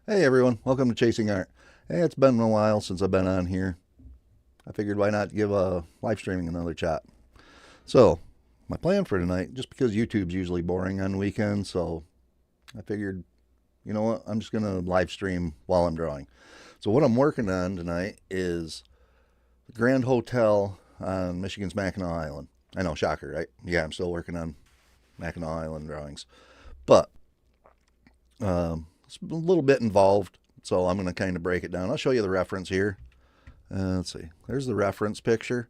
Hey everyone, welcome to Chasing Art. Hey, it's been a while since I've been on here. I figured why not give live streaming another shot. So, my plan for tonight, just because YouTube's usually boring on weekends, so I figured, you know what, I'm just going to live stream while I'm drawing. So, what I'm working on tonight is the Grand Hotel on Michigan's Mackinac Island. I know, shocker, right? Yeah, I'm still working on Mackinac Island drawings. But it's a little bit involved, so I'm going to kind of break it down. I'll show you the reference here. Let's see. There's the reference picture.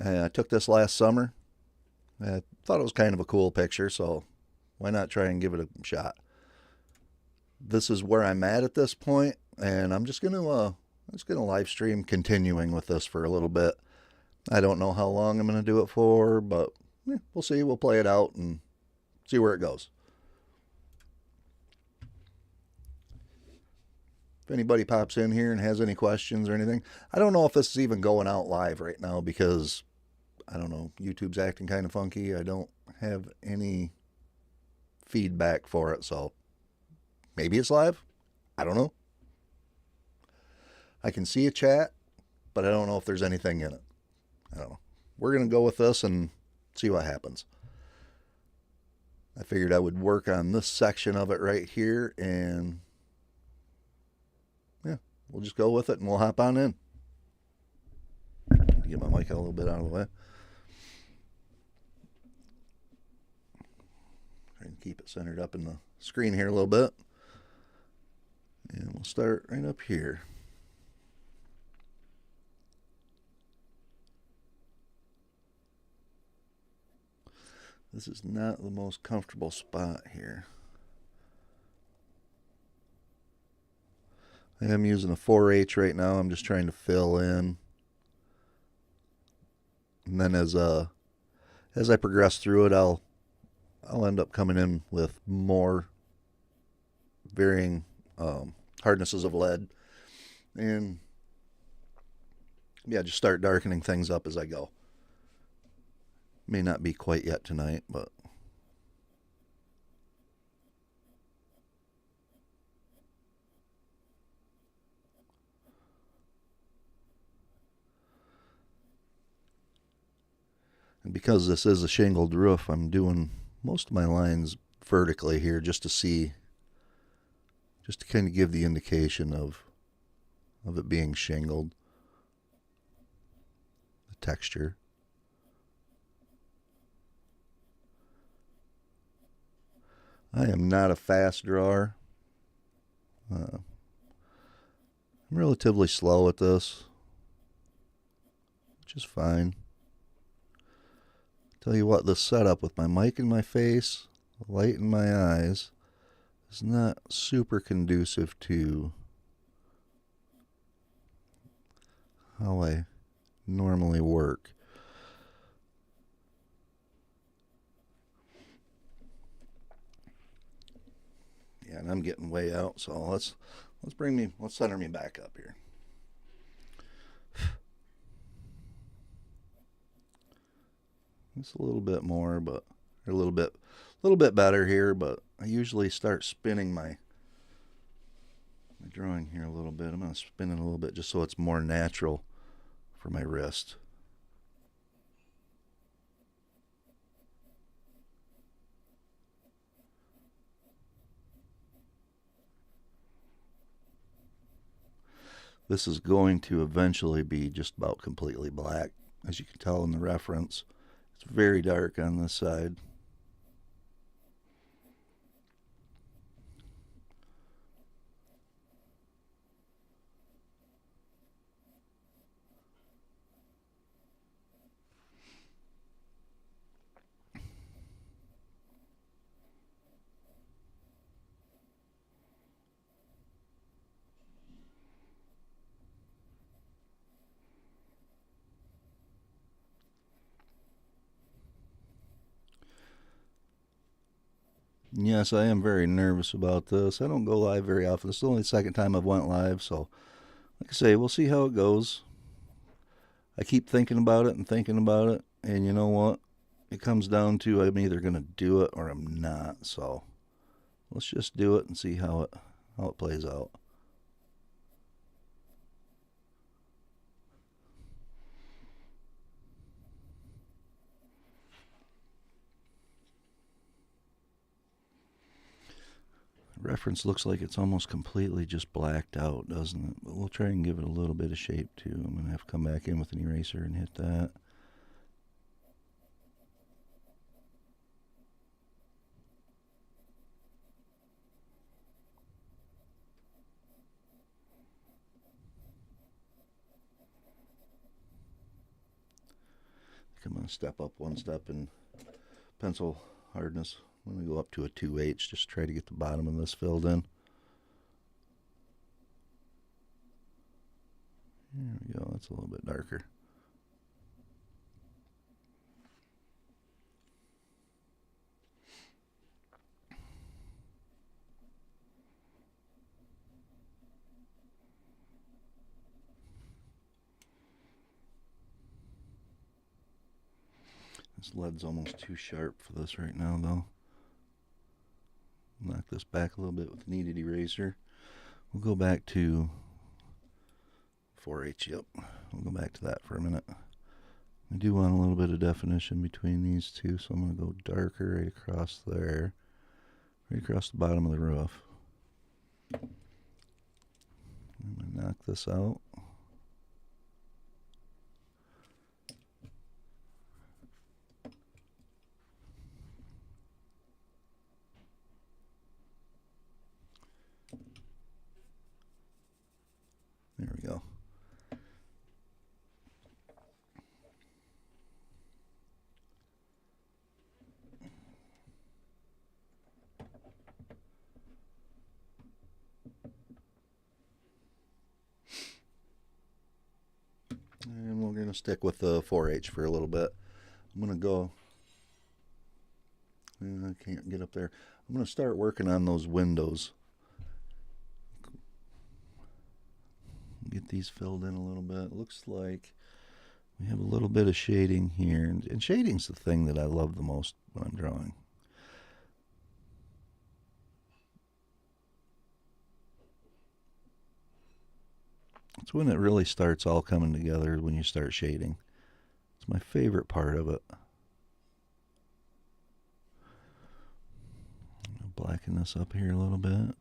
I took this last summer. I thought it was kind of a cool picture, so why not try and give it a shot? This is where I'm at this point, and I'm just gonna live stream continuing with this for a little bit. I don't know how long I'm gonna do it for, but we'll see. We'll play it out and see where it goes. If anybody pops in here and has any questions or anything, I don't know if this is even going out live right now because I don't know, YouTube's acting kind of funky. I don't have any feedback for it, so maybe it's live. I don't know. I can see a chat, but I don't know if there's anything in it. I don't know. We're going to go with this and see what happens. I figured I would work on this section of it right here, and yeah, we'll just go with it and we'll hop on in. Get my mic a little bit out of the way. Try and keep it centered up in the screen here a little bit. And we'll start right up here. This is not the most comfortable spot here. I am using a 4H right now. I'm just trying to fill in. And then as I progress through it, I'll end up coming in with more varying hardnesses of lead, and yeah, just start darkening things up as I go. May not be quite yet tonight, but and because this is a shingled roof, I'm doing most of my lines vertically here just to kind of give the indication of it being shingled, the texture. I am not a fast drawer. I'm relatively slow at this, which is fine. Tell you what, this setup with my mic in my face, the light in my eyes, is not super conducive to how I normally work. Yeah, and I'm getting way out, so let's center me back up here. Just a little bit more, but a little bit better here, but I usually start spinning my drawing here a little bit. I'm going to spin it a little bit just so it's more natural for my wrist. This is going to eventually be just about completely black, as you can tell in the reference. It's very dark on this side. Yes, I am very nervous about this. I don't go live very often. This is only the second time I've went live, so like I say, we'll see how it goes. I keep thinking about it and thinking about it, and you know what? It comes down to I'm either going to do it or I'm not. So let's just do it and see how it plays out. Reference looks like it's almost completely just blacked out, doesn't it? But we'll try and give it a little bit of shape too. I'm going to have to come back in with an eraser and hit that. I'm going to step up one step in pencil hardness. I'm going to go up to a 2H, just try to get the bottom of this filled in. There we go, that's a little bit darker. This lead's almost too sharp for this right now, though. Knock this back a little bit with the kneaded eraser. We'll go back to 4H, yep. We'll go back to that for a minute. I do want a little bit of definition between these two, so I'm going to go darker right across there, right across the bottom of the roof. I'm going to knock this out. There we go. And we're going to stick with the 4H for a little bit. I'm going to go, I can't get up there. I'm going to start working on those windows. Get these filled in a little bit. Looks like we have a little bit of shading here. And shading's the thing that I love the most when I'm drawing. It's when it really starts all coming together, when you start shading. It's my favorite part of it. I'll blacken this up here a little bit.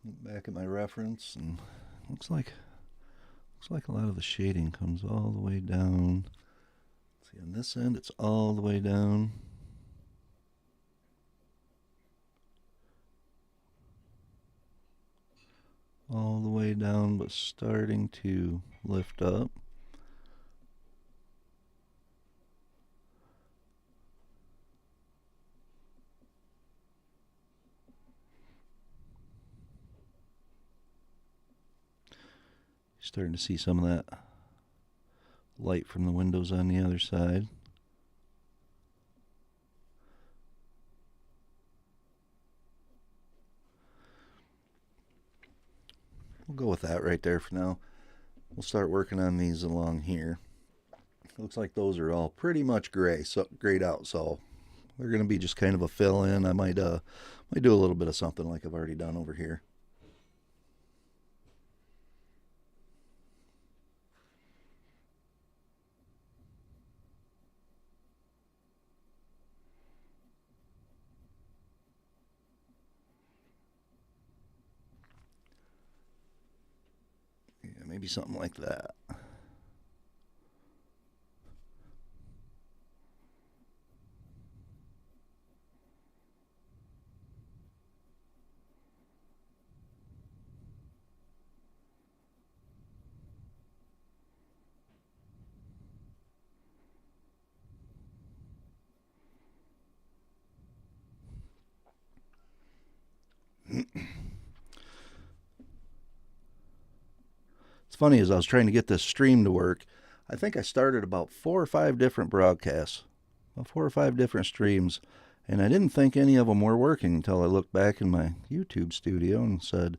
Look back at my reference, and looks like a lot of the shading comes all the way down. See, on this end it's all the way down. All the way down, but starting to lift up. Starting to see some of that light from the windows on the other side. We'll go with that right there for now. We'll start working on these along here. Looks like those are all pretty much grayed out, so they're going to be just kind of a fill in. I might do a little bit of something like I've already done over here. Maybe something like that. It's funny, as I was trying to get this stream to work, I think I started about 4 or 5 different broadcasts, about 4 or 5 different streams, And I didn't think any of them were working until I looked back in my YouTube studio and said,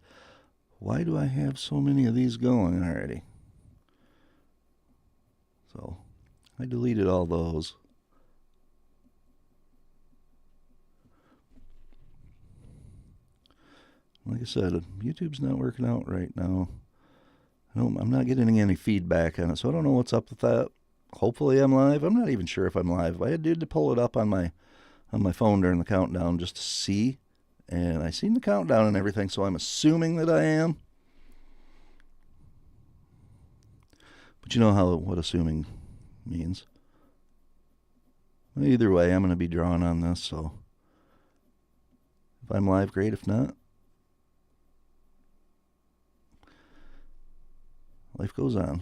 why do I have so many of these going already? So I deleted all those. Like I said, YouTube's not working out right now. I'm not getting any feedback on it, so I don't know what's up with that. Hopefully I'm live. I'm not even sure if I'm live. I did to pull it up on my phone during the countdown just to see, and I seen the countdown and everything, so I'm assuming that I am. But you know what assuming means. Either way, I'm going to be drawing on this, so if I'm live, great. If not, life goes on.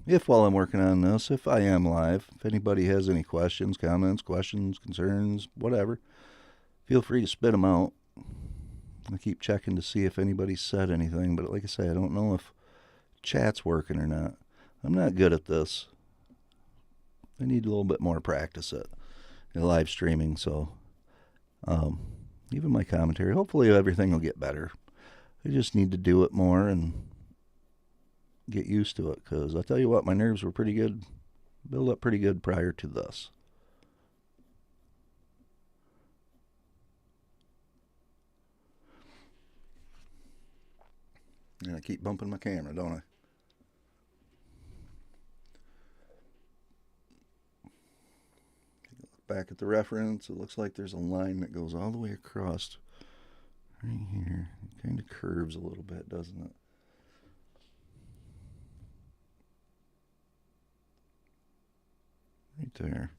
If while I'm working on this, if I am live, if anybody has any questions, comments, concerns, whatever, feel free to spit them out. I keep checking to see if anybody said anything, but like I say, I don't know if chat's working or not. I'm not good at this. I need a little bit more practice at live streaming, so even my commentary, hopefully everything will get better. I just need to do it more and get used to it, because I'll tell you what, my nerves were pretty good, built up pretty good prior to this. And I keep bumping my camera, don't I? Look back at the reference. It looks like there's a line that goes all the way across right here. It kind of curves a little bit, doesn't it? Right there.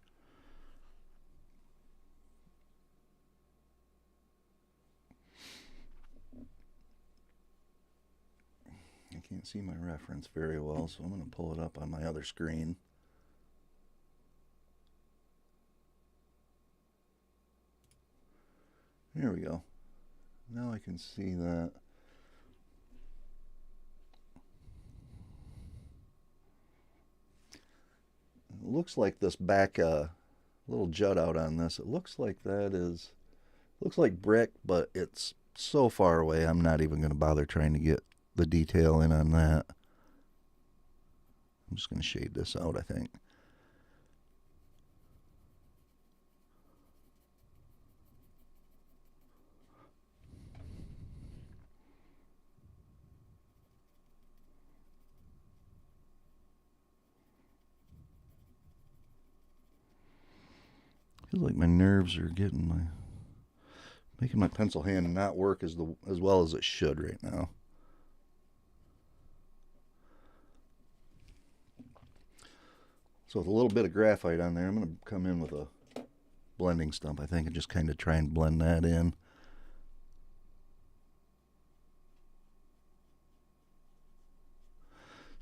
I can't see my reference very well, so I'm going to pull it up on my other screen. There we go. Now I can see that. It looks like this back little jut out on this, it looks like looks like brick, but it's so far away I'm not even going to bother trying to get the detail in on that. I'm just going to shade this out, I think. Feels like my nerves are making my pencil hand not work as well as it should right now. So with a little bit of graphite on there, I'm going to come in with a blending stump, I think, and just kind of try and blend that in.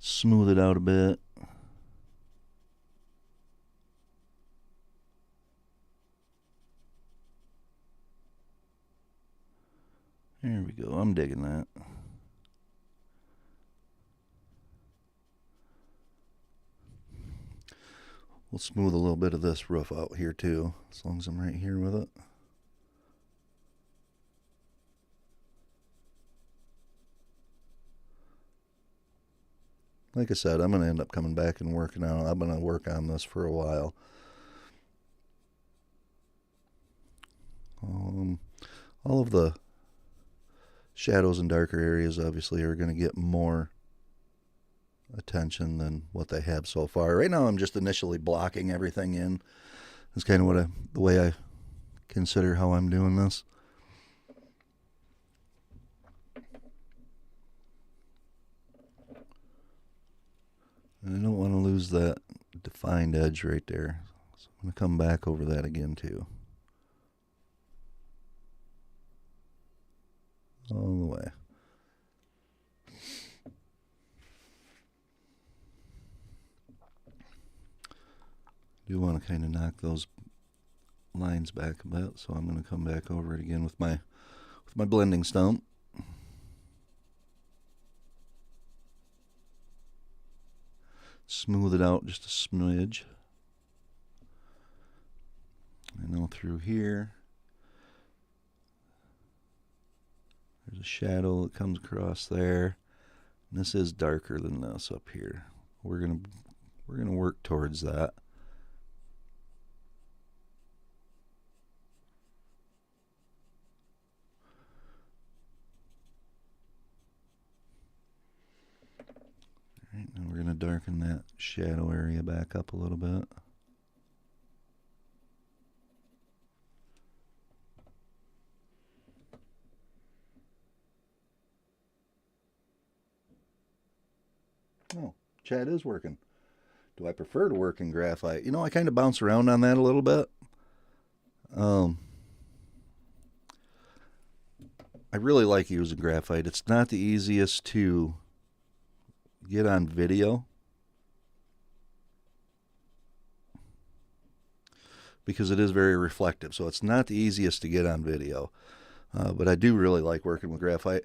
Smooth it out a bit. There we go. I'm digging that. We'll smooth a little bit of this roof out here too, as long as I'm right here with it. Like I said, I'm going to end up coming back and working on it. I'm going to work on this for a while. All of the shadows and darker areas obviously are going to get more attention than what they have so far. Right now I'm just initially blocking everything in. That's kind of the way I consider how I'm doing this. And I don't want to lose that defined edge right there. So I'm going to come back over that again too. all the way. Do want to kind of knock those lines back a bit, so I'm going to come back over it again with my blending stump. Smooth it out just a smidge. And now through here, there's a shadow that comes across there. And this is darker than this up here. We're gonna work towards that. All right, now we're gonna darken that shadow area back up a little bit. Oh, chat is working. Do I prefer to work in graphite? You know, I kind of bounce around on that a little bit. I really like using graphite. It's not the easiest to get on video because it is very reflective. So it's not the easiest to get on video. But I do really like working with graphite.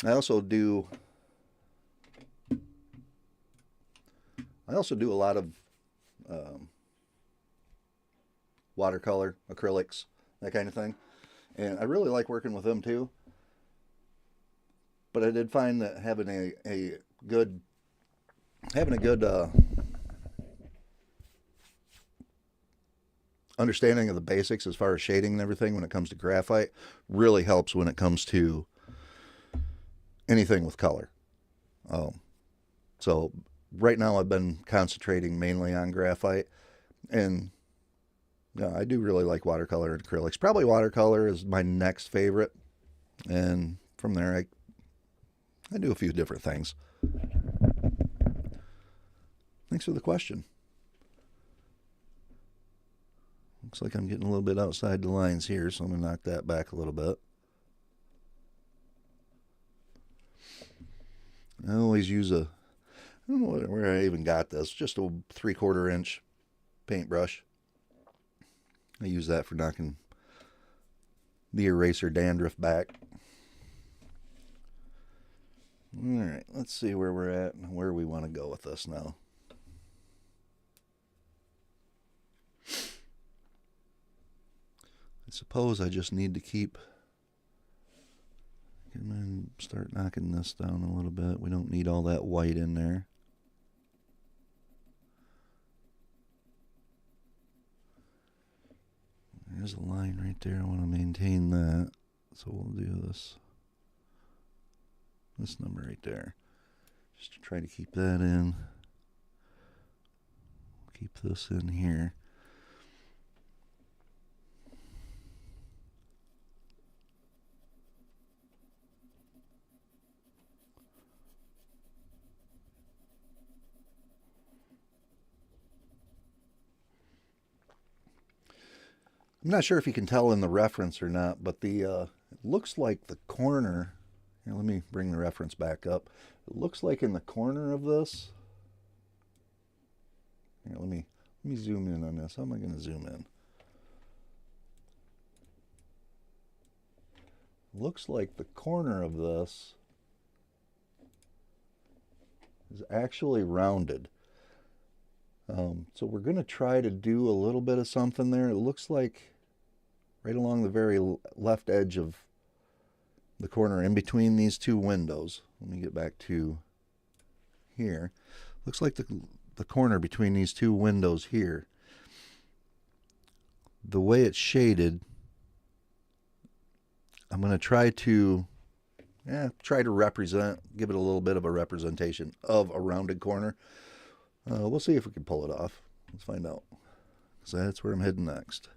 I also do a lot of watercolor, acrylics, that kind of thing. And I really like working with them too. But I did find that having a good understanding of the basics as far as shading and everything when it comes to graphite really helps when it comes to anything with color. So right now I've been concentrating mainly on graphite, and I do really like watercolor and acrylics. Probably watercolor is my next favorite, and from there I do a few different things. Thanks for the question. Looks like I'm getting a little bit outside the lines here, so I'm going to knock that back a little bit. I always use I don't know where I even got this, just a 3/4 inch paintbrush. I use that for knocking the eraser dandruff back. Alright, let's see where we're at and where we want to go with this now. I suppose I just need to keep and start knocking this down a little bit. We don't need all that white in there. There's a line right there. I want to maintain that. So we'll do this number right there. Just to try to keep that in. Keep this in here. I'm not sure if you can tell in the reference or not, but it looks like the corner. Here, let me bring the reference back up. It looks like in the corner of this. Here, let me zoom in on this. How am I going to zoom in? Looks like the corner of this is actually rounded. So we're going to try to do a little bit of something there. It looks like right along the very left edge of the corner in between these two windows. Let me get back to here. Looks like the corner between these two windows here. The way it's shaded, I'm going to try to represent, give it a little bit of a representation of a rounded corner. We'll see if we can pull it off. Let's find out. So that's where I'm heading next.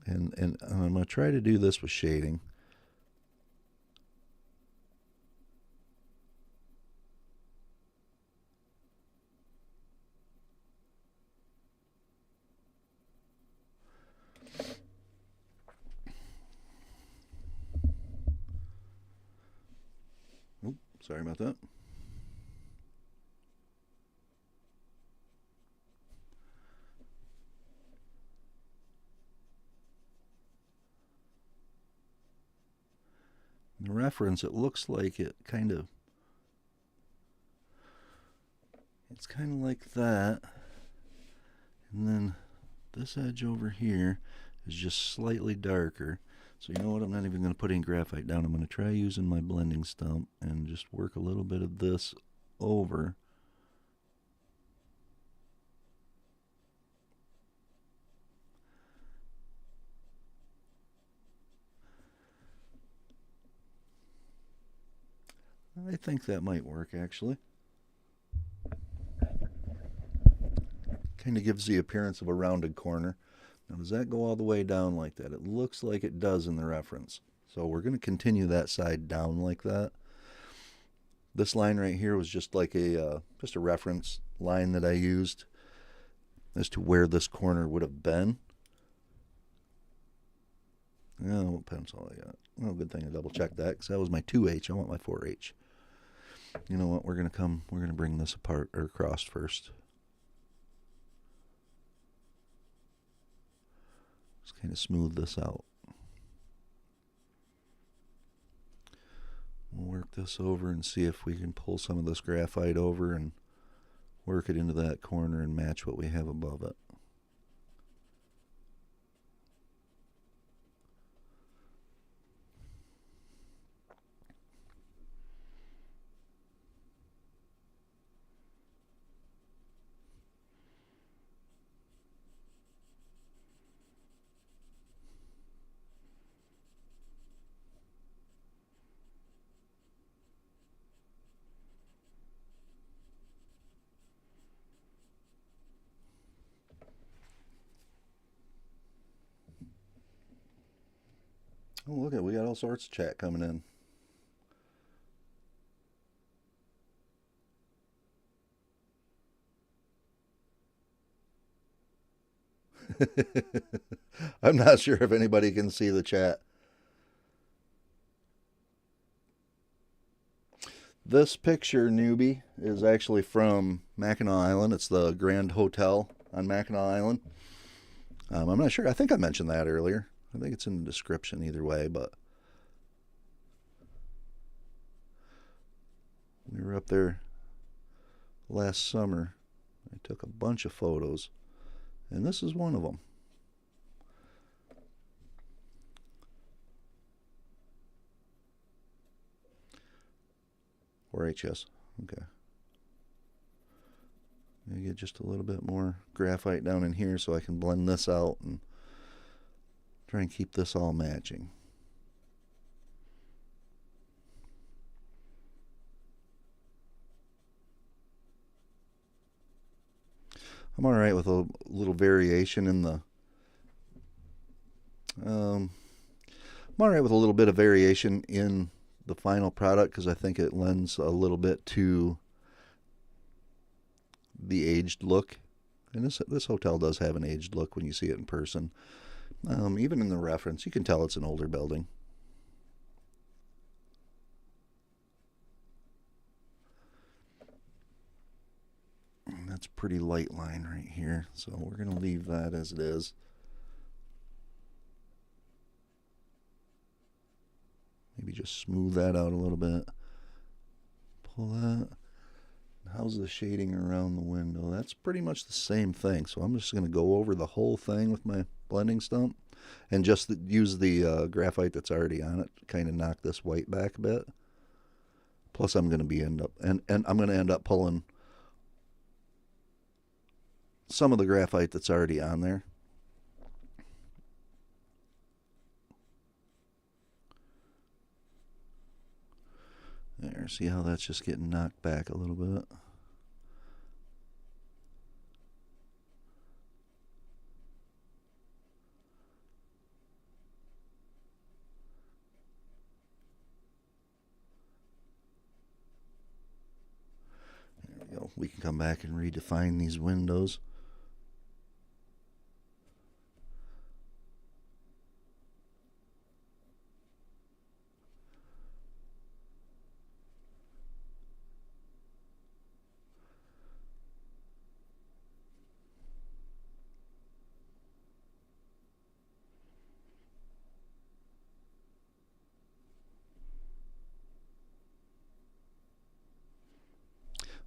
And I'm going to try to do this with shading. Sorry about that. The reference, it looks like it's kind of like that. And then this edge over here is just slightly darker. So you know what, I'm not even going to put any graphite down. I'm going to try using my blending stump and just work a little bit of this over. I think that might work actually. Kind of gives the appearance of a rounded corner. Now does that go all the way down like that? It looks like it does in the reference. So we're going to continue that side down like that. This line right here was just like a reference line that I used as to where this corner would have been. Oh, what pencil I got? Oh, good thing I double checked that because that was my 2H. I want my 4H. You know what? We're gonna bring this apart or across first. Just kind of smooth this out. We'll work this over and see if we can pull some of this graphite over and work it into that corner and match what we have above it. Oh, look at, we got all sorts of chat coming in. I'm not sure if anybody can see the chat. This picture, newbie, is actually from Mackinac Island. It's the Grand Hotel on Mackinac Island. I'm not sure. I think I mentioned that earlier. I think it's in the description either way, but we were up there last summer. I took a bunch of photos, and this is one of them. Or HS. Okay. Maybe get just a little bit more graphite down in here so I can blend this out and try and keep this all matching. I'm alright with a little variation in the I'm alright with a little bit of variation in the final product because I think it lends a little bit to the aged look. And this hotel does have an aged look when you see it in person. Even in the reference, you can tell it's an older building. And that's a pretty light line right here, so we're going to leave that as it is. Maybe just smooth that out a little bit. Pull that. How's the shading around the window? That's pretty much the same thing. So I'm just going to go over the whole thing with my blending stump and just use the graphite that's already on it to kind of knock this white back a bit. Plus I'm going to end up pulling some of the graphite that's already on there. There, see how that's just getting knocked back a little bit. There we go. We can come back and redefine these windows.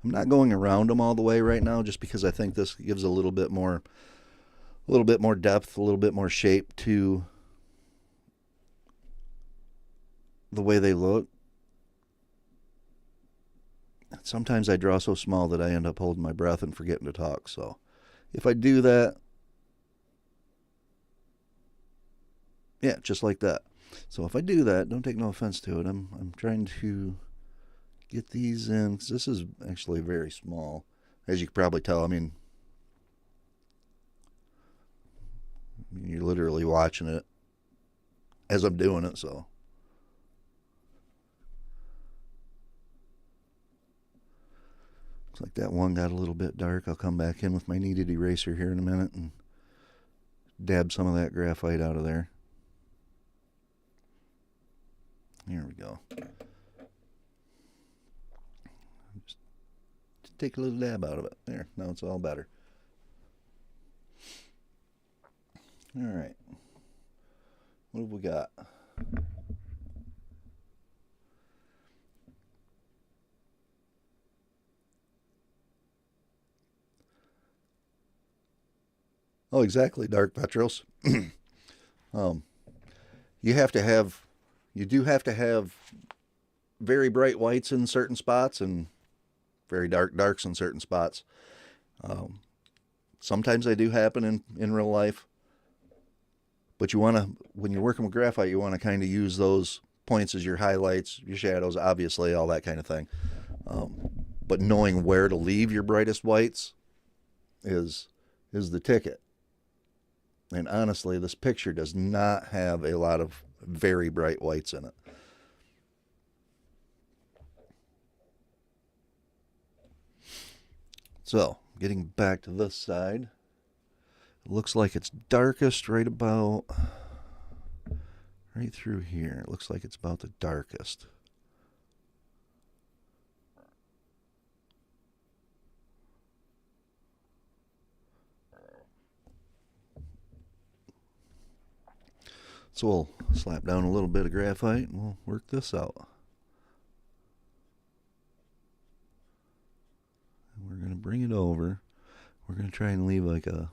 I'm not going around them all the way right now, just because I think this gives a little bit more depth, a little bit more shape to the way they look. Sometimes I draw so small that I end up holding my breath and forgetting to talk. So if I do that, yeah, just like that. So if I do that, don't take no offense to it. I'm trying to get these in, because this is actually very small, as you can probably tell. I mean, you're literally watching it as I'm doing it, so. Looks like that one got a little bit dark. I'll come back in with my kneaded eraser here in a minute and dab some of that graphite out of there. Here we go. Just take a little dab out of it. There, now it's all better. All right. What have we got? Oh, exactly, Dark Petros. um, you do have to have very bright whites in certain spots and very dark darks in certain spots. Um, Sometimes they do happen in real life, but you want to, when you're working with graphite, you want to kind of use those points as your highlights, your shadows, obviously, all that kind of thing. But knowing where to leave your brightest whites is the ticket. And honestly, this picture does not have a lot of very bright whites in it. So, getting back to this side, it looks like it's darkest right through here. It looks like it's about the darkest. So we'll slap down a little bit of graphite and we'll work this out. And we're going to bring it over. We're going to try and leave like a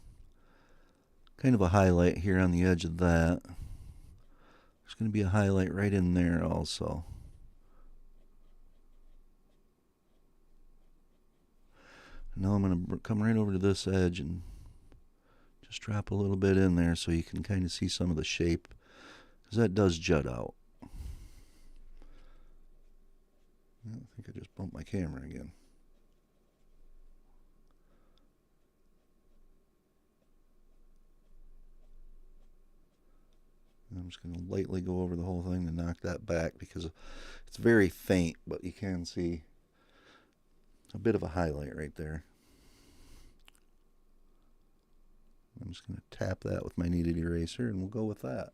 kind of a highlight here on the edge of that. There's going to be a highlight right in there also. Now I'm going to come right over to this edge and just drop a little bit in there so you can kind of see some of the shape, because that does jut out. I think I just bumped my camera again. I'm just going to lightly go over the whole thing to knock that back, because it's very faint, but you can see a bit of a highlight right there. I'm just going to tap that with my kneaded eraser and we'll go with that.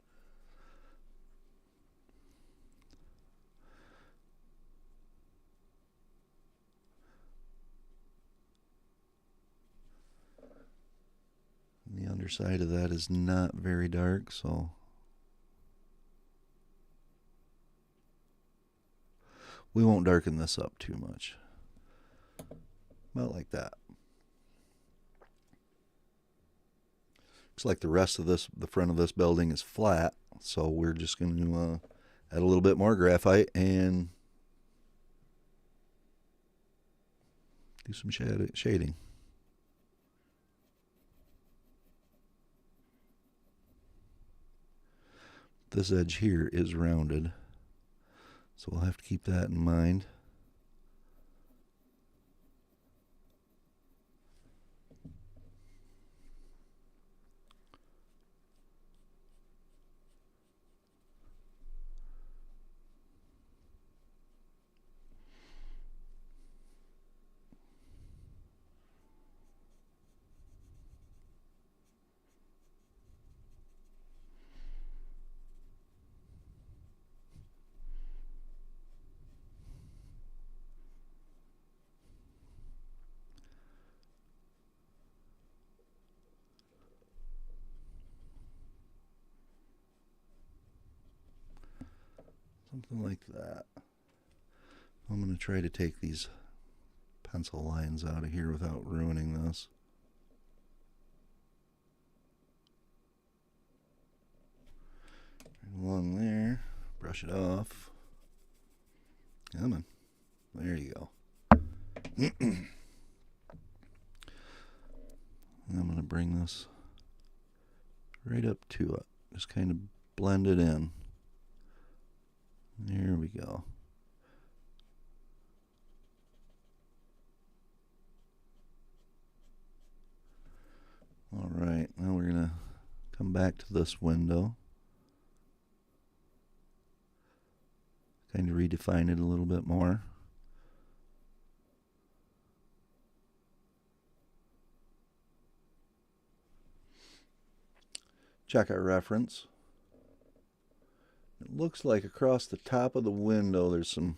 And the underside of that is not very dark, so we won't darken this up too much. About like that. Looks like the rest of this, the front of this building is flat, so we're just going to add a little bit more graphite and do some shading. This edge here is rounded, so we'll have to keep that in mind. Something like that. I'm going to try to take these pencil lines out of here without ruining this. Along there, brush it off. Come on. There you go. I'm going to bring this right up to it. Just kind of blend it in. There we go. All right, now we're going to come back to this window. Kind of redefine it a little bit more. Check our reference. It looks like across the top of the window there's some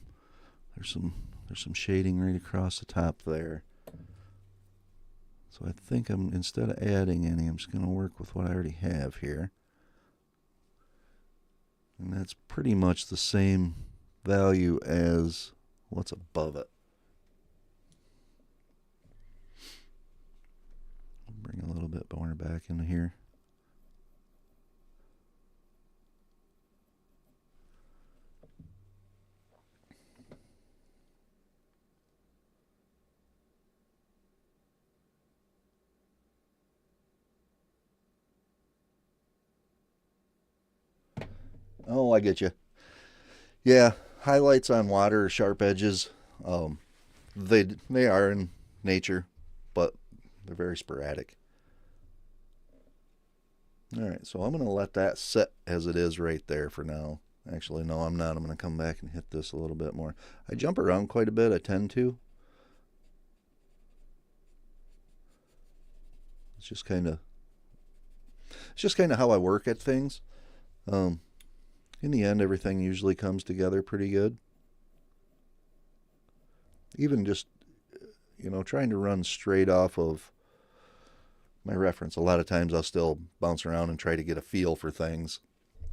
shading right across the top there. So I think instead of adding any, I'm just going to work with what I already have here. And that's pretty much the same value as what's above it. Bring a little bit more back into here. Oh, I get you. Yeah, highlights on water or sharp edges, they are in nature, but they're very sporadic. All right, so I'm going to let that sit as it is right there for now. Actually, no, I'm not. I'm going to come back and hit this a little bit more. I jump around quite a bit. I tend to. It's just kind of how I work at things. In the end, everything usually comes together pretty good. Even just, trying to run straight off of my reference. A lot of times I'll still bounce around and try to get a feel for things.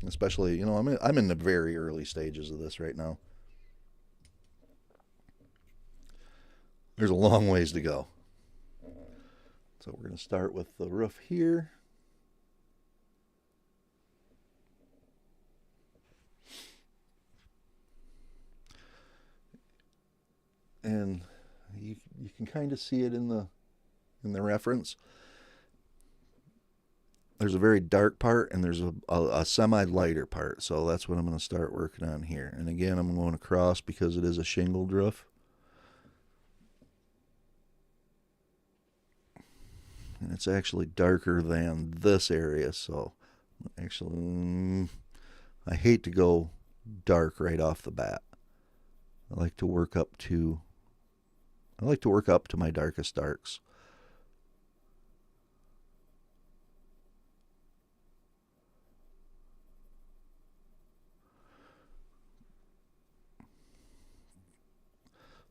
Especially, I'm in the very early stages of this right now. There's a long ways to go. So we're going to start with the roof here. And you can kind of see it in the reference. There's a very dark part and there's a semi-lighter part. So that's what I'm going to start working on here. And again, I'm going across because it is a shingled roof. And it's actually darker than this area. So actually, I hate to go dark right off the bat. I like to work up to my darkest darks.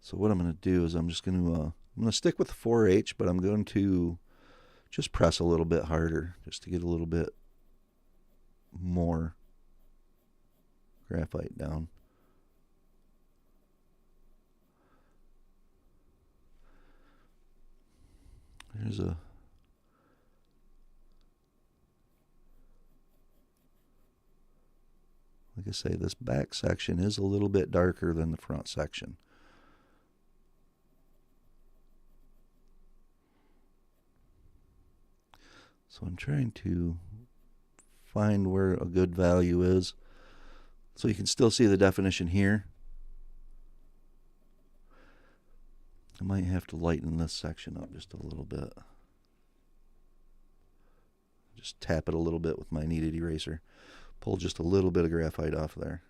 So what I'm going to do is I'm going to stick with the 4H, but I'm going to just press a little bit harder just to get a little bit more graphite down. There's like I say, this back section is a little bit darker than the front section. So I'm trying to find where a good value is. So you can still see the definition here. I might have to lighten this section up just a little bit. Just tap it a little bit with my kneaded eraser. Pull just a little bit of graphite off there.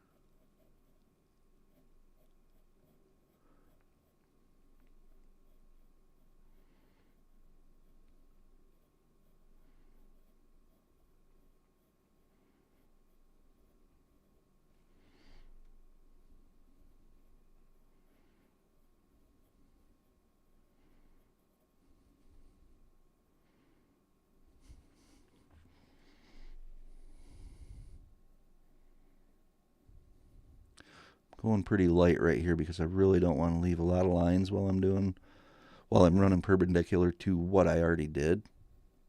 Going pretty light right here because I really don't want to leave a lot of lines while I'm doing while I'm running perpendicular to what I already did.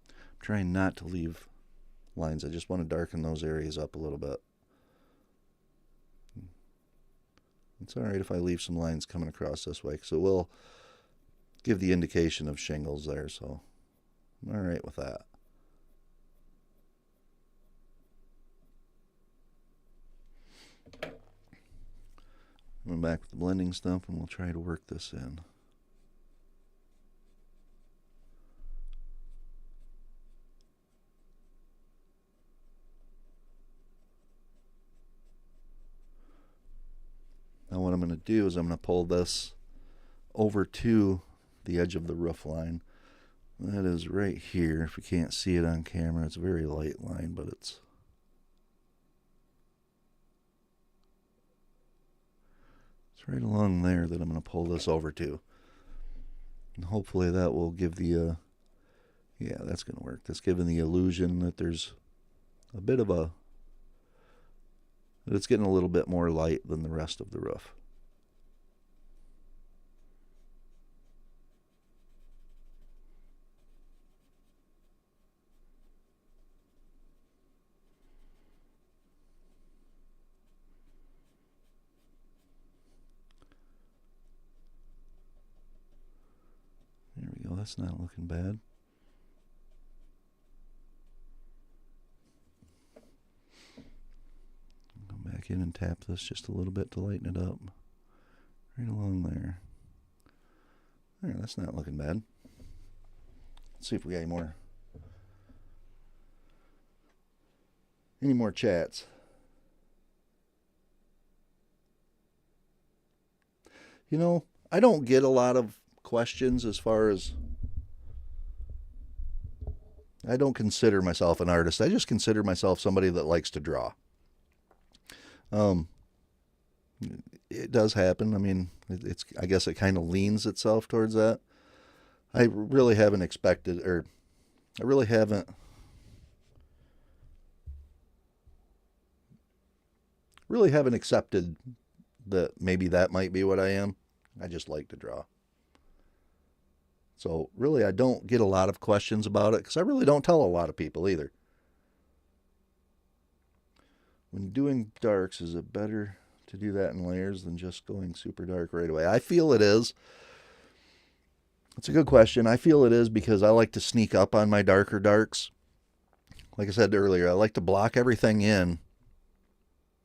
I'm trying not to leave lines. I just want to darken those areas up a little bit. It's alright if I leave some lines coming across this way, because it will give the indication of shingles there, so I'm alright with that. I'm back with the blending stump and we'll try to work this in. Now what I'm going to do is I'm going to pull this over to the edge of the roof line. That is right here. If you can't see it on camera, it's a very light line, but it's right along there that I'm going to pull this over to. And hopefully that will give the, yeah, that's going to work. That's giving the illusion that there's a bit of that it's getting a little bit more light than the rest of the roof. There we go, that's not looking bad. Go back in and tap this just a little bit to lighten it up. Right along there. There, that's not looking bad. Let's see if we got any more chats. You know, I don't get a lot of questions as far as, I don't consider myself an artist. I just consider myself somebody that likes to draw. It does happen. I mean, I guess it kind of leans itself towards that. I really haven't expected, or I really haven't accepted that maybe that might be what I am. I just like to draw. So really, I don't get a lot of questions about it because I really don't tell a lot of people either. When doing darks, is it better to do that in layers than just going super dark right away? I feel it is. It's a good question. I feel it is because I like to sneak up on my darker darks. Like I said earlier, I like to block everything in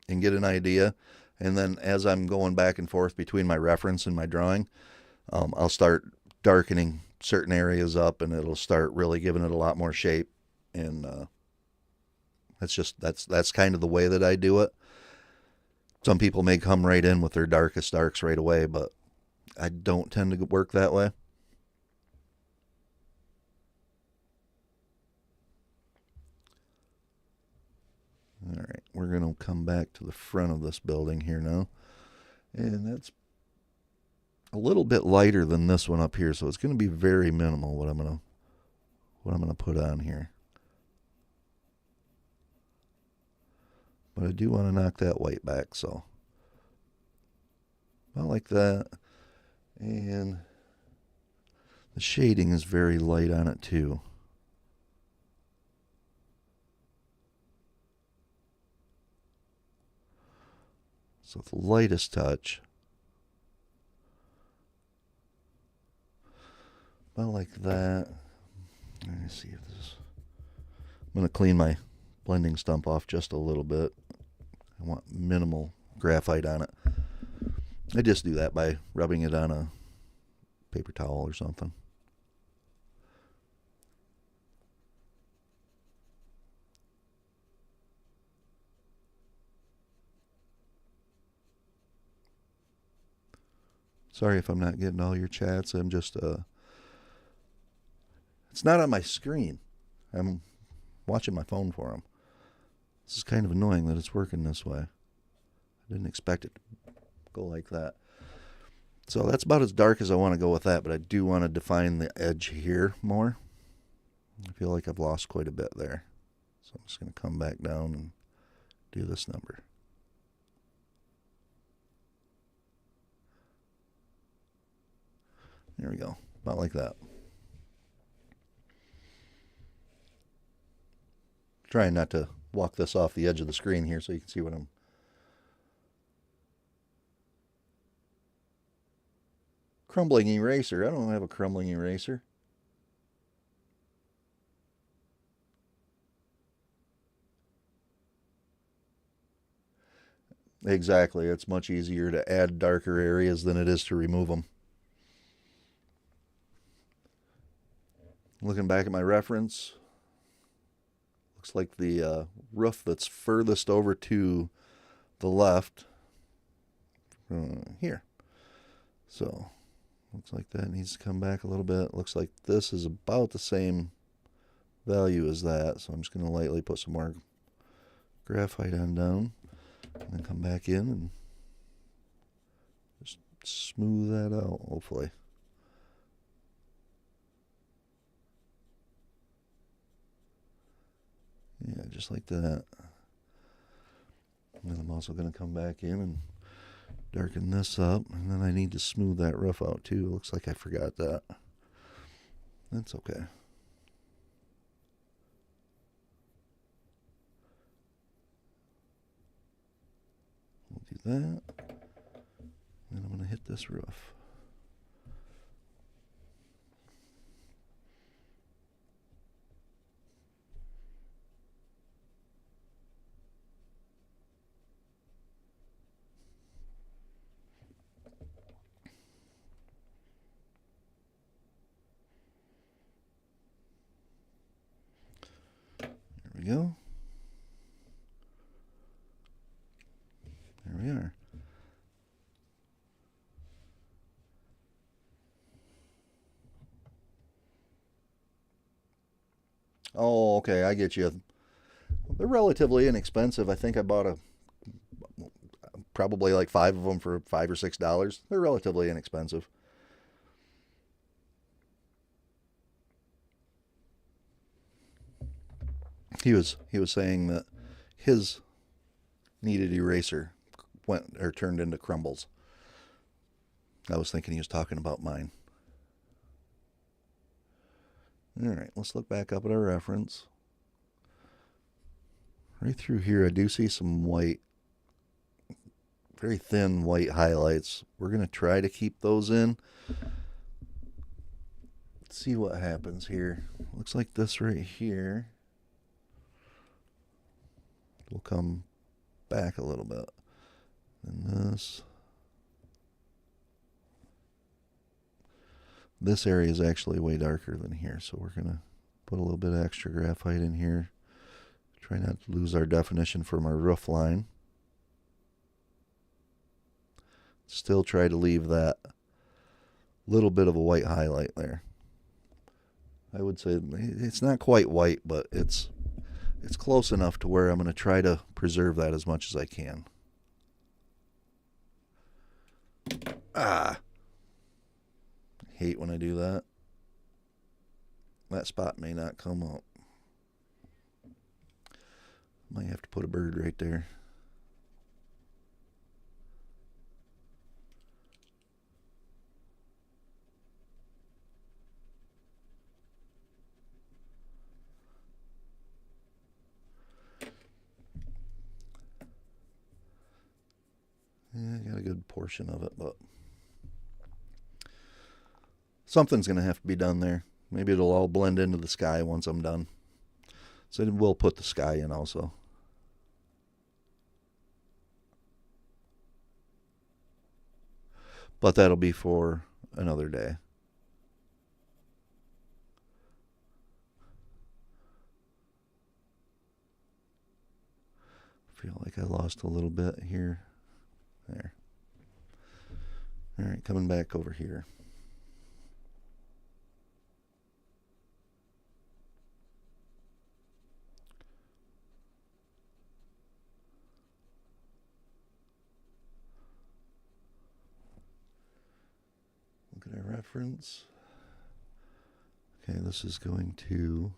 and get an idea. And then as I'm going back and forth between my reference and my drawing, I'll start darkening certain areas up and it'll start really giving it a lot more shape. And that's kind of the way that I do it. Some people may come right in with their darkest darks right away, but I don't tend to work that way. All right, we're going to come back to the front of this building here now. And that's a little bit lighter than this one up here, so it's going to be very minimal what I'm going to put on here. But I do want to knock that white back, so I like that. And the shading is very light on it too. So the lightest touch. I like that. Let me see if this. I'm going to clean my blending stump off just a little bit. I want minimal graphite on it. I just do that by rubbing it on a paper towel or something. Sorry if I'm not getting all your chats. I'm just, it's not on my screen. I'm watching my phone for them. This is kind of annoying that it's working this way. I didn't expect it to go like that. So that's about as dark as I want to go with that, but I do want to define the edge here more. I feel like I've lost quite a bit there. So I'm just going to come back down and do this number. There we go. About like that. Trying not to walk this off the edge of the screen here so you can see what I'm... Crumbling eraser. I don't have a crumbling eraser. Exactly. It's much easier to add darker areas than it is to remove them. Looking back at my reference, looks like the roof that's furthest over to the left here. So looks like that needs to come back a little bit. Looks like this is about the same value as that. So I'm just going to lightly put some more graphite on down and then come back in and just smooth that out, hopefully. Yeah, just like that. And then I'm also going to come back in and darken this up. And then I need to smooth that roof out too. Looks like I forgot that. That's okay. We'll do that. And I'm going to hit this roof. There we go. There we are. Oh, okay, I get you. They're relatively inexpensive. I think I bought probably like 5 of them for $5 or $6. They're relatively inexpensive. He was saying that his kneaded eraser went or turned into crumbles. I was thinking he was talking about mine. All right, let's look back up at our reference. Right through here, I do see some white, very thin white highlights. We're going to try to keep those in. Let's see what happens here. Looks like this right here will come back a little bit. And this area is actually way darker than here, so we're going to put a little bit of extra graphite in here. Try not to lose our definition from our roof line. Still try to leave that little bit of a white highlight there. I would say it's not quite white, but it's close enough to where I'm going to try to preserve that as much as I can. I hate when I do that. That spot may not come up. Might have to put a bird right there. Yeah, I got a good portion of it, but something's going to have to be done there. Maybe it'll all blend into the sky once I'm done. So we'll put the sky in also. But that'll be for another day. Feel like I lost a little bit here. There. All right, coming back over here. Look at our reference. Okay, this is going to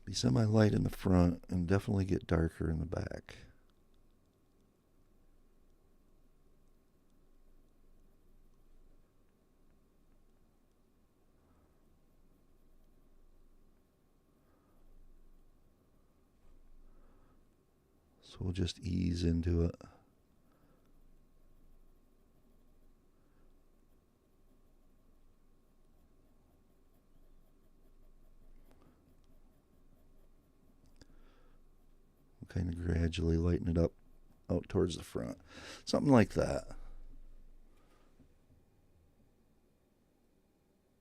be semi-light in the front and definitely get darker in the back. So we'll just ease into it. We'll kind of gradually lighten it up out towards the front. Something like that.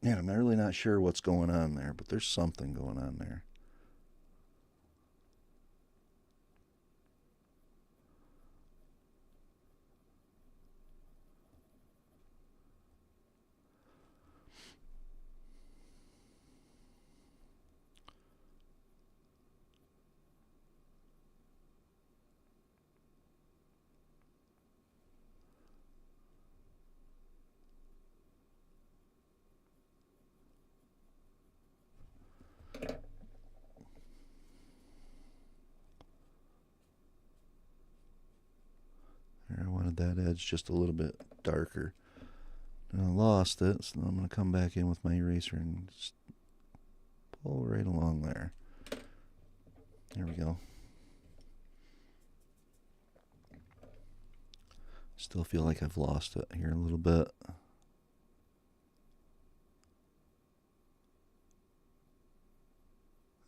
Yeah, I'm really not sure what's going on there, but there's something going on there. I wanted that edge just a little bit darker. And I lost it, so I'm going to come back in with my eraser and just pull right along there. There we go. Still feel like I've lost it here a little bit.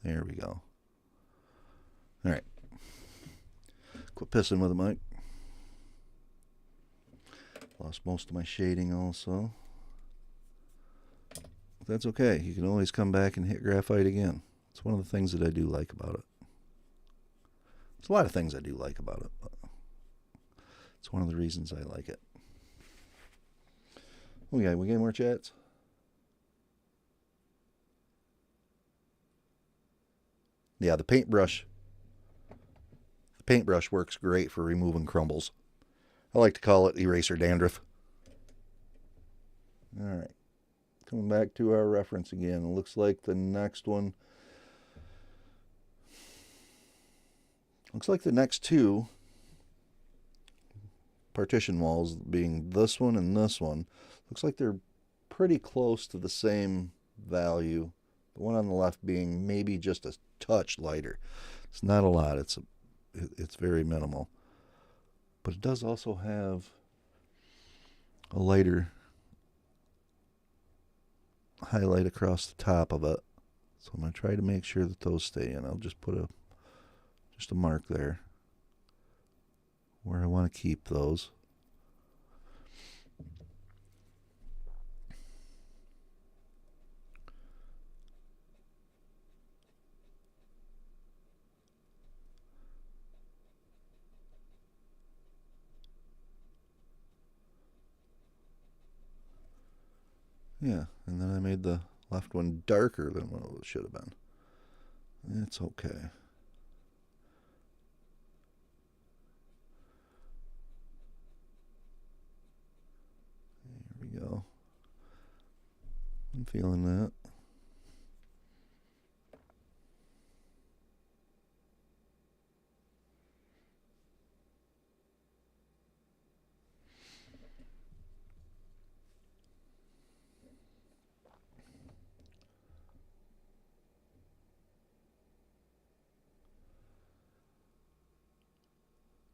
There we go. All right. Quit pissing with it, Mike. Lost most of my shading also. But that's okay. You can always come back and hit graphite again. It's one of the things that I do like about it. There's a lot of things I do like about it, but it's one of the reasons I like it. Okay, we get more chats? Yeah, the paintbrush works great for removing crumbles. I like to call it eraser dandruff. All right. Coming back to our reference again. It looks like the next one. Looks like the next two partition walls, being this one and this one, looks like they're pretty close to the same value. The one on the left being maybe just a touch lighter. It's not a lot. It's very minimal. But it does also have a lighter highlight across the top of it. So I'm going to try to make sure that those stay in. I'll just put just a mark there where I want to keep those. Yeah, and then I made the left one darker than what it should have been. It's okay. There we go. I'm feeling that.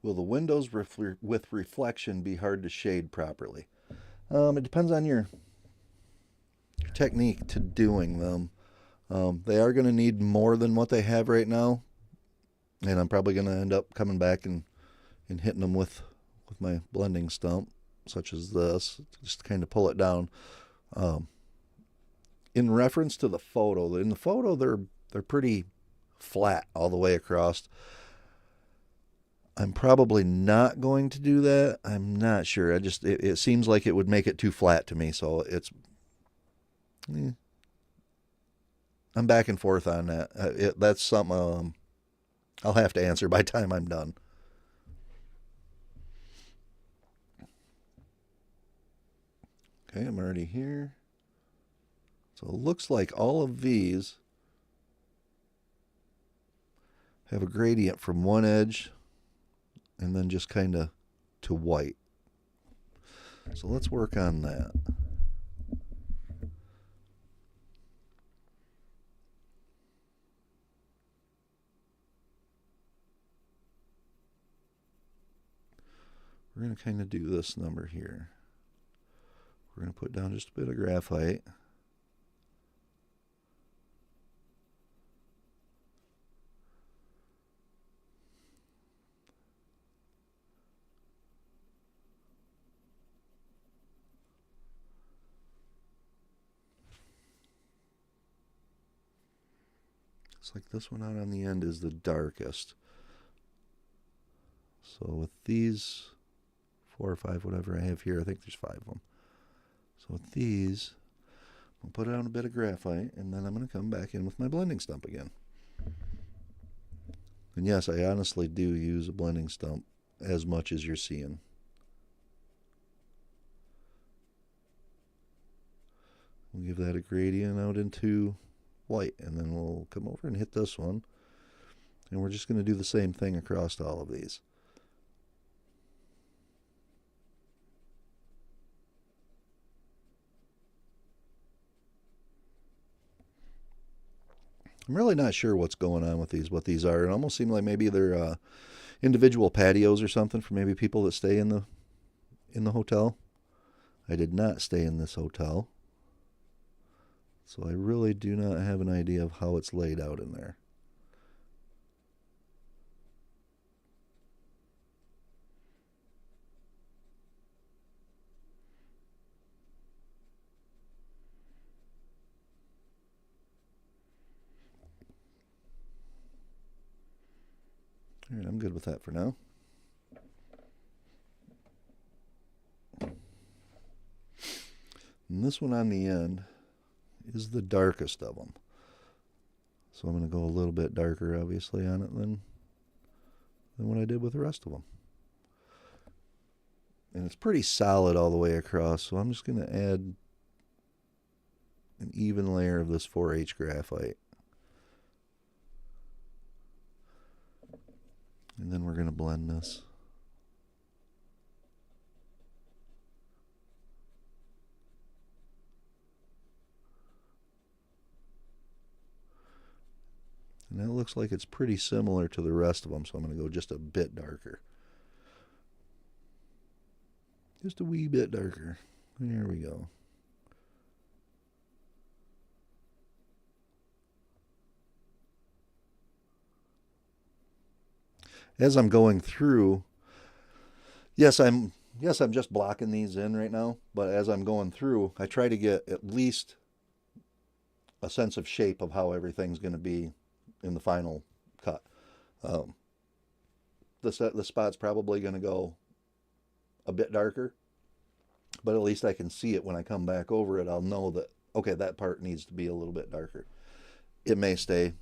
Will the windows with reflection be hard to shade properly? It depends on your technique to doing them. They are going to need more than what they have right now, and I'm probably going to end up coming back and hitting them with my blending stump, such as this, just to kind of pull it down. In reference to the photo, in the photo they're pretty flat all the way across. I'm probably not going to do that. I'm not sure. It seems like it would make it too flat to me. So I'm back and forth on that. That's something I'll have to answer by the time I'm done. Okay, I'm already here. So it looks like all of these have a gradient from one edge and then just kind of to white. So let's work on that. we're going to kind of do this number here. We're going to put down just a bit of graphite. Looks like this one out on the end is the darkest. So with these 4 or 5, whatever I have here, I think there's 5 of them. So with these, I'll put on a bit of graphite, and then I'm going to come back in with my blending stump again. And yes, I honestly do use a blending stump as much as you're seeing. We'll give that a gradient out into white, and then we'll come over and hit this one. And we're just going to do the same thing across all of these. I'm really not sure what's going on with these, what these are. It almost seems like maybe they're individual patios or something for maybe people that stay in the hotel. I did not stay in this hotel, so I really do not have an idea of how it's laid out in there. All right, I'm good with that for now. And this one on the end is the darkest of them. So I'm going to go a little bit darker, obviously, on it than what I did with the rest of them. And it's pretty solid all the way across, so I'm just going to add an even layer of this 4H graphite. And then we're going to blend this. And that looks like it's pretty similar to the rest of them, so I'm going to go just a bit darker. Just a wee bit darker. There we go. As I'm going through, yes, I'm just blocking these in right now, but as I'm going through, I try to get at least a sense of shape of how everything's going to be in the final cut. The spot's probably going to go a bit darker, but at least I can see it when I come back over it. I'll know that, okay, that part needs to be a little bit darker. It may stay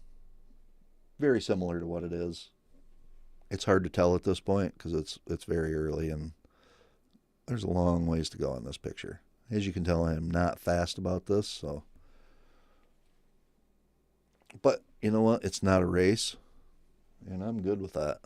very similar to what it is. It's hard to tell at this point because it's very early and there's a long ways to go on this picture. As you can tell, I am not fast about this, so. But you know what? It's not a race, and I'm good with that.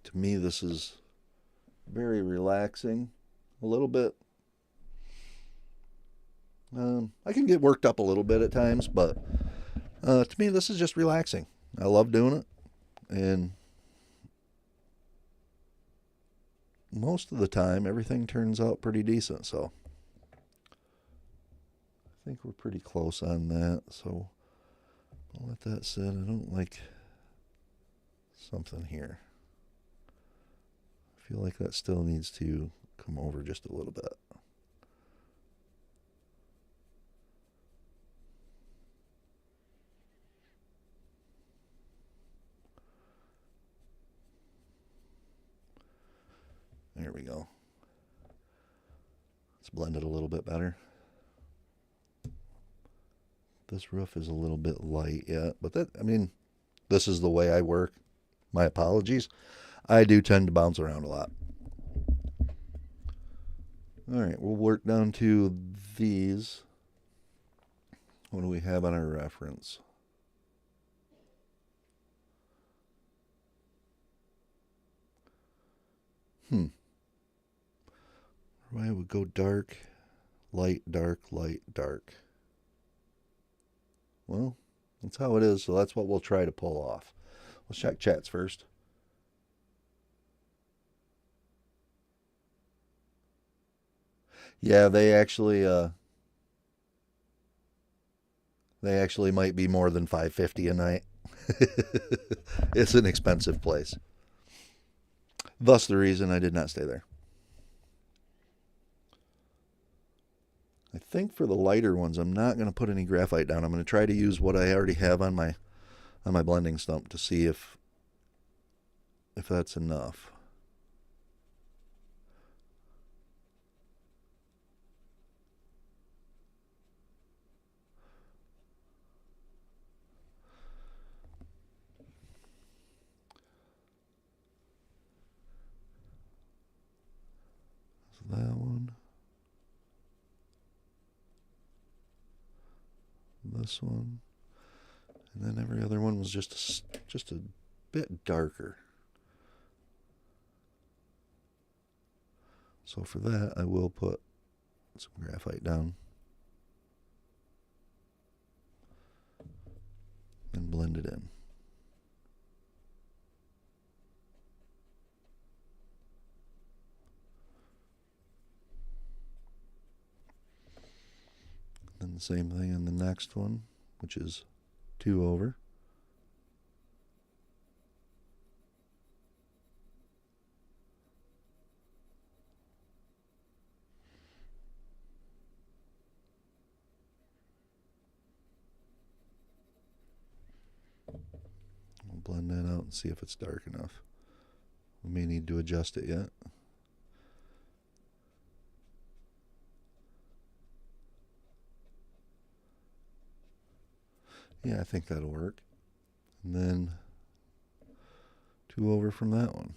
To me, this is very relaxing. A little bit. I can get worked up a little bit at times, but to me, this is just relaxing. I love doing it, and most of the time, everything turns out pretty decent. So I think we're pretty close on that. So I'll let that sit. I don't like something here. I feel like that still needs to come over just a little bit. There we go. Let's blend it a little bit better. This roof is a little bit light yet, but that, I mean, this is the way I work. My apologies. I do tend to bounce around a lot. All right, we'll work down to these. What do we have on our reference? I would go dark, light, dark, light, dark. Well, that's how it is, so that's what we'll try to pull off. Let's check chats first. Yeah, they actually might be more than 550 a night. It's an expensive place. Thus the reason I did not stay there. I think for the lighter ones, I'm not going to put any graphite down. I'm going to try to use what I already have on my blending stump to see if that's enough. So that one. This one. And then every other one was just a bit darker. So for that, I will put some graphite down and blend it in. And the same thing on the next one, which is 2 over. We'll blend that out and see if it's dark enough. We may need to adjust it yet. Yeah, I think that'll work. And then 2 over from that one.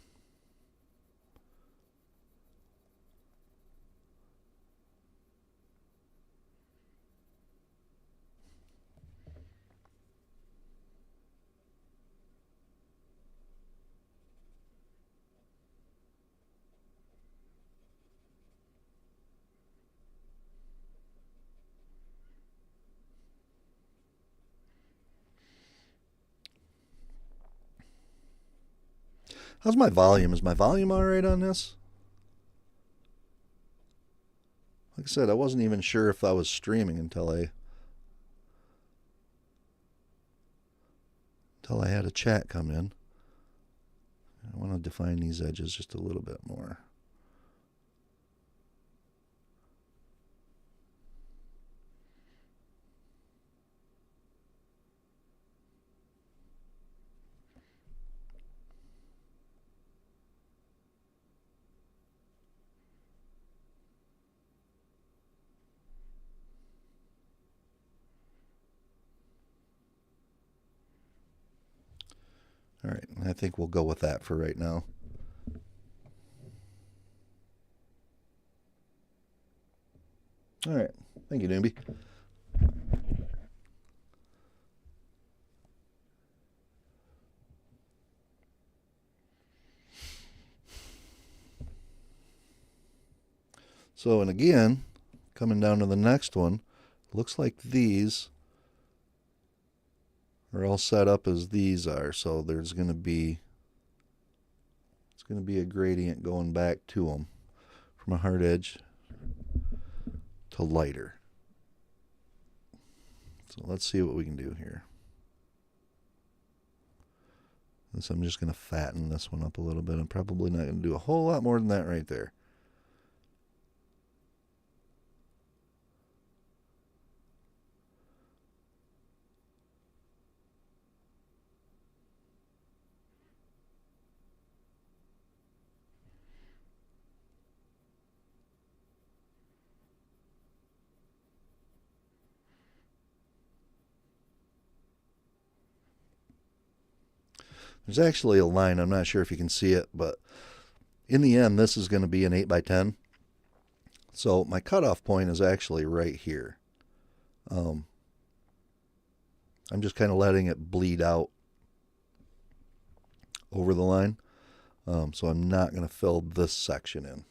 How's my volume? Is my volume all right on this? Like I said, I wasn't even sure if I was streaming until I had a chat come in. I want to define these edges just a little bit more. All right, I think we'll go with that for right now. All right, thank you, Doomby. So, and again, coming down to the next one, looks like these are all set up as these are. So there's going to be, it's going to be a gradient going back to them from a hard edge to lighter. So let's see what we can do here. So I'm just going to fatten this one up a little bit. I'm probably not going to do a whole lot more than that right there. There's actually a line, I'm not sure if you can see it, but in the end, this is going to be an 8x10. So my cutoff point is actually right here. I'm just kind of letting it bleed out over the line. So I'm not going to fill this section in.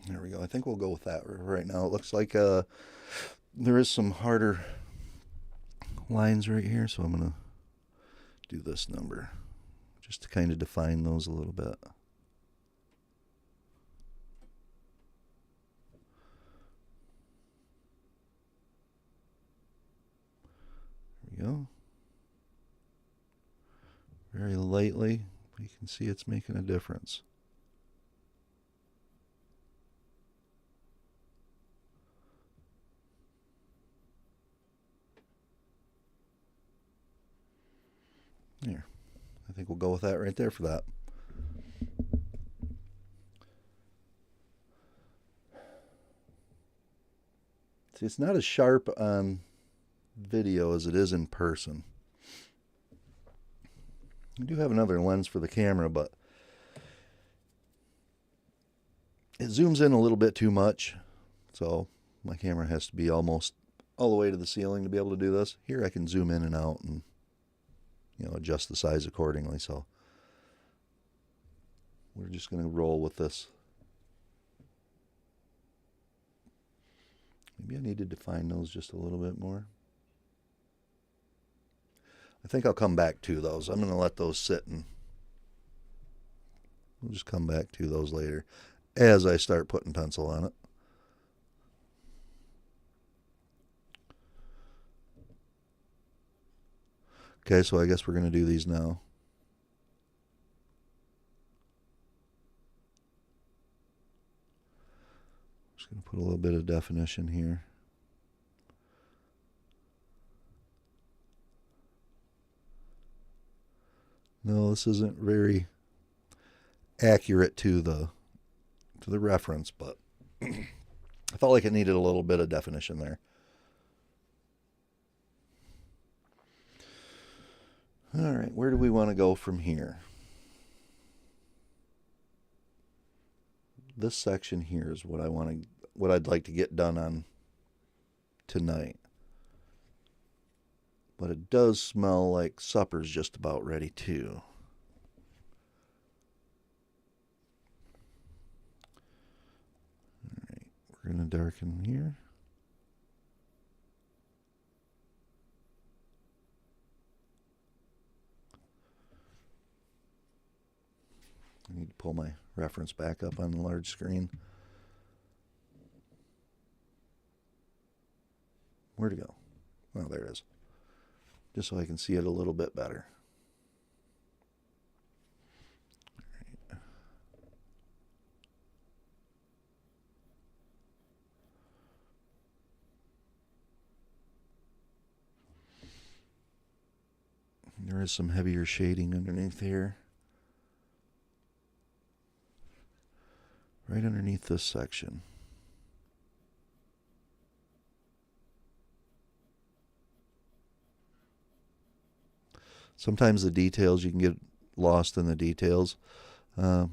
There we go. I think we'll go with that right now. It looks like there is some harder lines right here, so I'm going to do this number just to kind of define those a little bit. There we go. Very lightly, but you can see it's making a difference. Here, I think we'll go with that right there for that. See, it's not as sharp on video as it is in person. I do have another lens for the camera, but it zooms in a little bit too much, so my camera has to be almost all the way to the ceiling to be able to do this. Here I can zoom in and out and, you know, adjust the size accordingly. So we're just going to roll with this. Maybe I need to define those just a little bit more. I think I'll come back to those. I'm going to let those sit, and we'll just come back to those later as I start putting pencil on it. Okay, so I guess we're going to do these now. Just going to put a little bit of definition here. No, this isn't very accurate to the reference, but I felt like it needed a little bit of definition there. All right, where do we want to go from here? This section here is what I'd like to get done on tonight. But it does smell like supper's just about ready too. All right, we're going to darken here. I need to pull my reference back up on the large screen. Where'd it go? Oh, there it is. Just so I can see it a little bit better. All right. There is some heavier shading underneath here. Right underneath this section. Sometimes the details, you can get lost in the details. While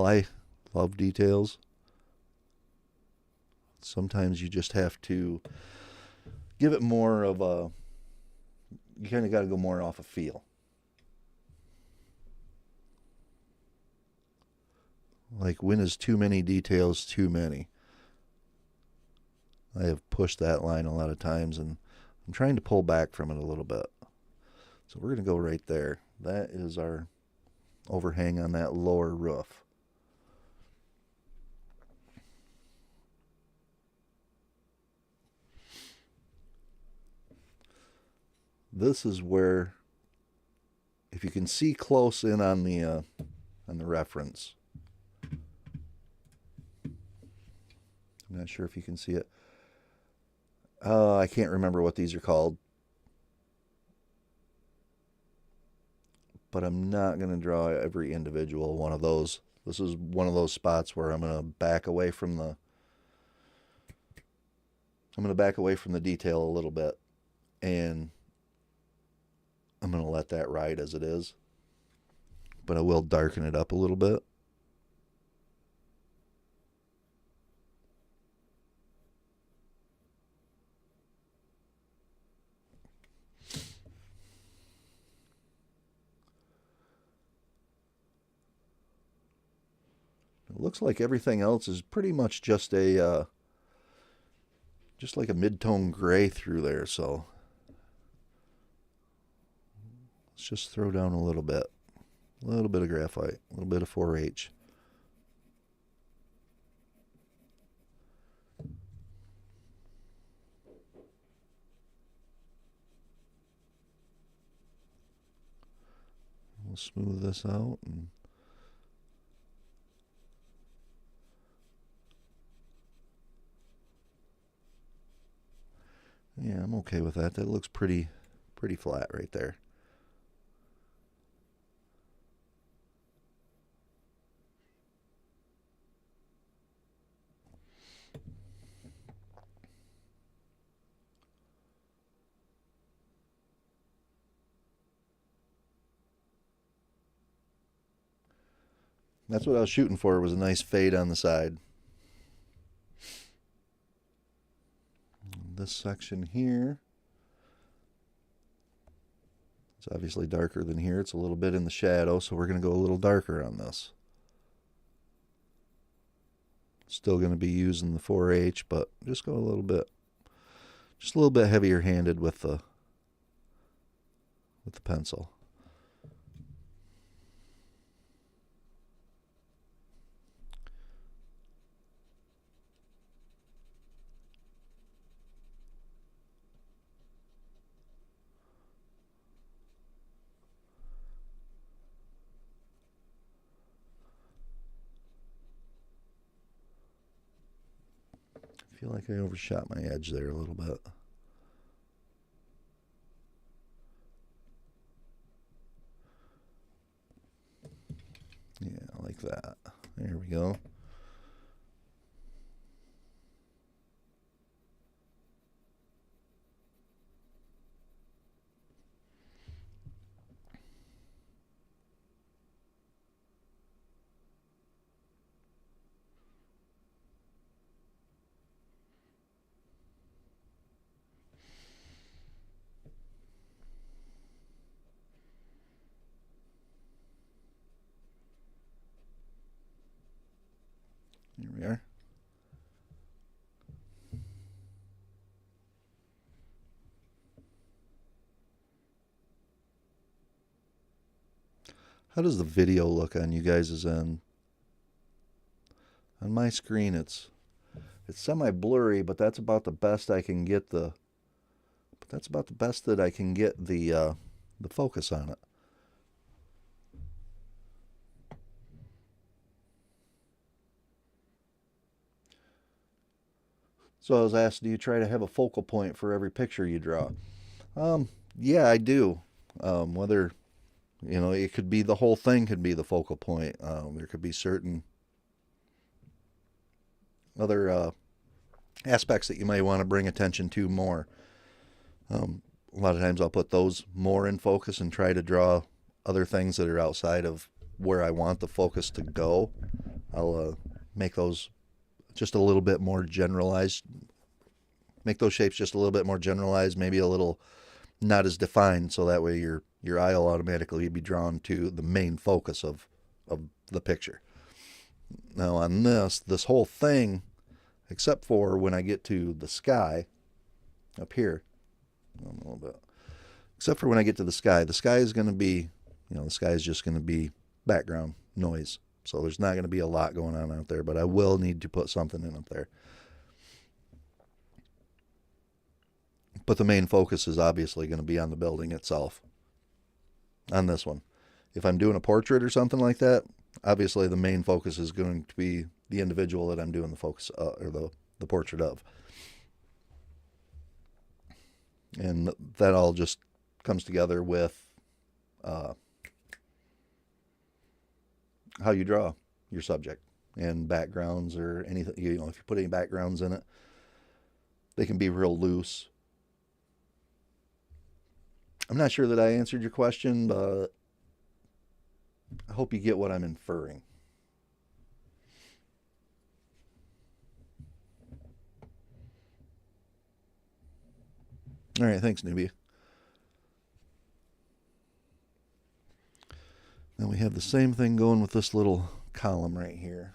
I love details, sometimes you just have to give it more of a, you kind of got to go more off a feel. Like, when is too many details too many? I have pushed that line a lot of times, and I'm trying to pull back from it a little bit. So we're going to go right there. That is our overhang on that lower roof. This is where, if you can see close in on the reference, I'm not sure if you can see it. I can't remember what these are called. But I'm not going to draw every individual one of those. This is one of those spots where I'm going to back away from the detail a little bit, and I'm going to let that ride as it is. But I will darken it up a little bit. looks like everything else is pretty much just just like a mid-tone gray through there. So let's just throw down a little bit of graphite, a little bit of 4H. We'll smooth this out and yeah, I'm okay with that. That looks pretty flat right there. That's what I was shooting for, was a nice fade on the side. This section here, it's obviously darker than here. It's a little bit in the shadow, so we're going to go a little darker on this. Still going to be using the 4H, but just go a little bit, just a little bit heavier handed with the pencil. I feel like I overshot my edge there a little bit. Yeah, like that. There we go. Here we are. How does the video look on you guys' end? On my screen, it's semi-blurry, but that's about the best I can get the focus on it. So I was asked, do you try to have a focal point for every picture you draw? Yeah, I do. Whether, it could be the whole thing could be the focal point. There could be certain other aspects that you may want to bring attention to more. A lot of times I'll put those more in focus and try to draw other things that are outside of where I want the focus to go. I'll make those just a little bit more generalized. Make those shapes just a little bit more generalized, maybe a little not as defined, so that way your eye will automatically be drawn to the main focus of the picture. Now on this whole thing, except for when I get to the sky up here, a little bit, except for when I get to the sky is going to be, the sky is just going to be background noise. So there's not going to be a lot going on out there, but I will need to put something in up there. But the main focus is obviously going to be on the building itself. On this one. If I'm doing a portrait or something like that, obviously the main focus is going to be the individual that I'm doing the focus or the portrait of. And that all just comes together with how you draw your subject and backgrounds or anything. If you put any backgrounds in it, they can be real loose. I'm not sure that I answered your question, but I hope you get what I'm inferring. All right, thanks, newbie. Now we have the same thing going with this little column right here.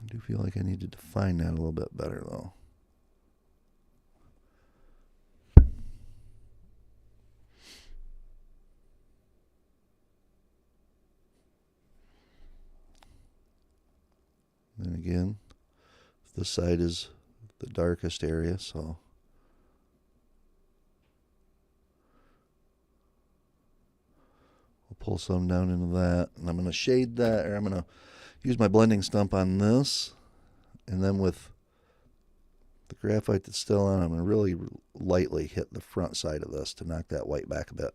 I do feel like I need to define that a little bit better though. Then again, this side is the darkest area, so we'll pull some down into that, and I'm going to shade that, or I'm going to use my blending stump on this, and then with the graphite that's still on, I'm going to really lightly hit the front side of this to knock that white back a bit.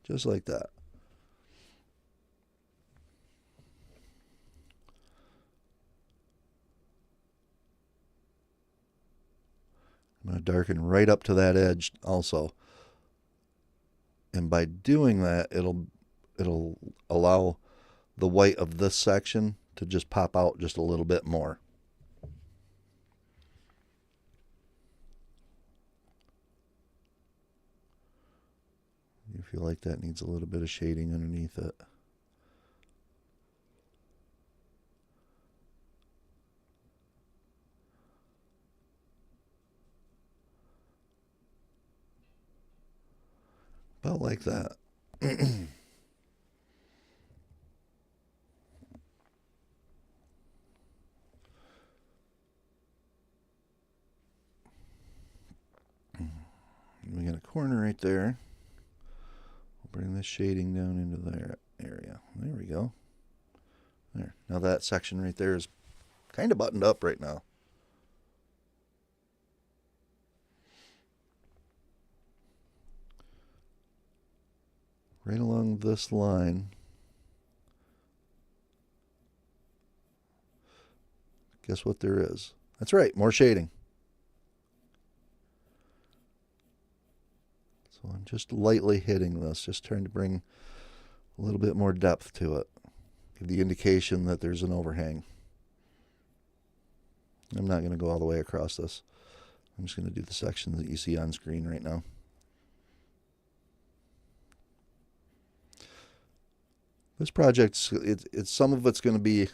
Just like that. I'm going to darken right up to that edge also. And by doing that, it'll allow the white of this section to just pop out just a little bit more. You feel like that needs a little bit of shading underneath it. About like that. We got a corner right there. We'll bring this shading down into that area. There we go. There. Now that section right there is kind of buttoned up right now. Right along this line. Guess what there is? That's right, more shading. So I'm just lightly hitting this, just trying to bring a little bit more depth to it. Give the indication that there's an overhang. I'm not going to go all the way across this. I'm just going to do the section that you see on screen right now. This project, it's some of it's going to be,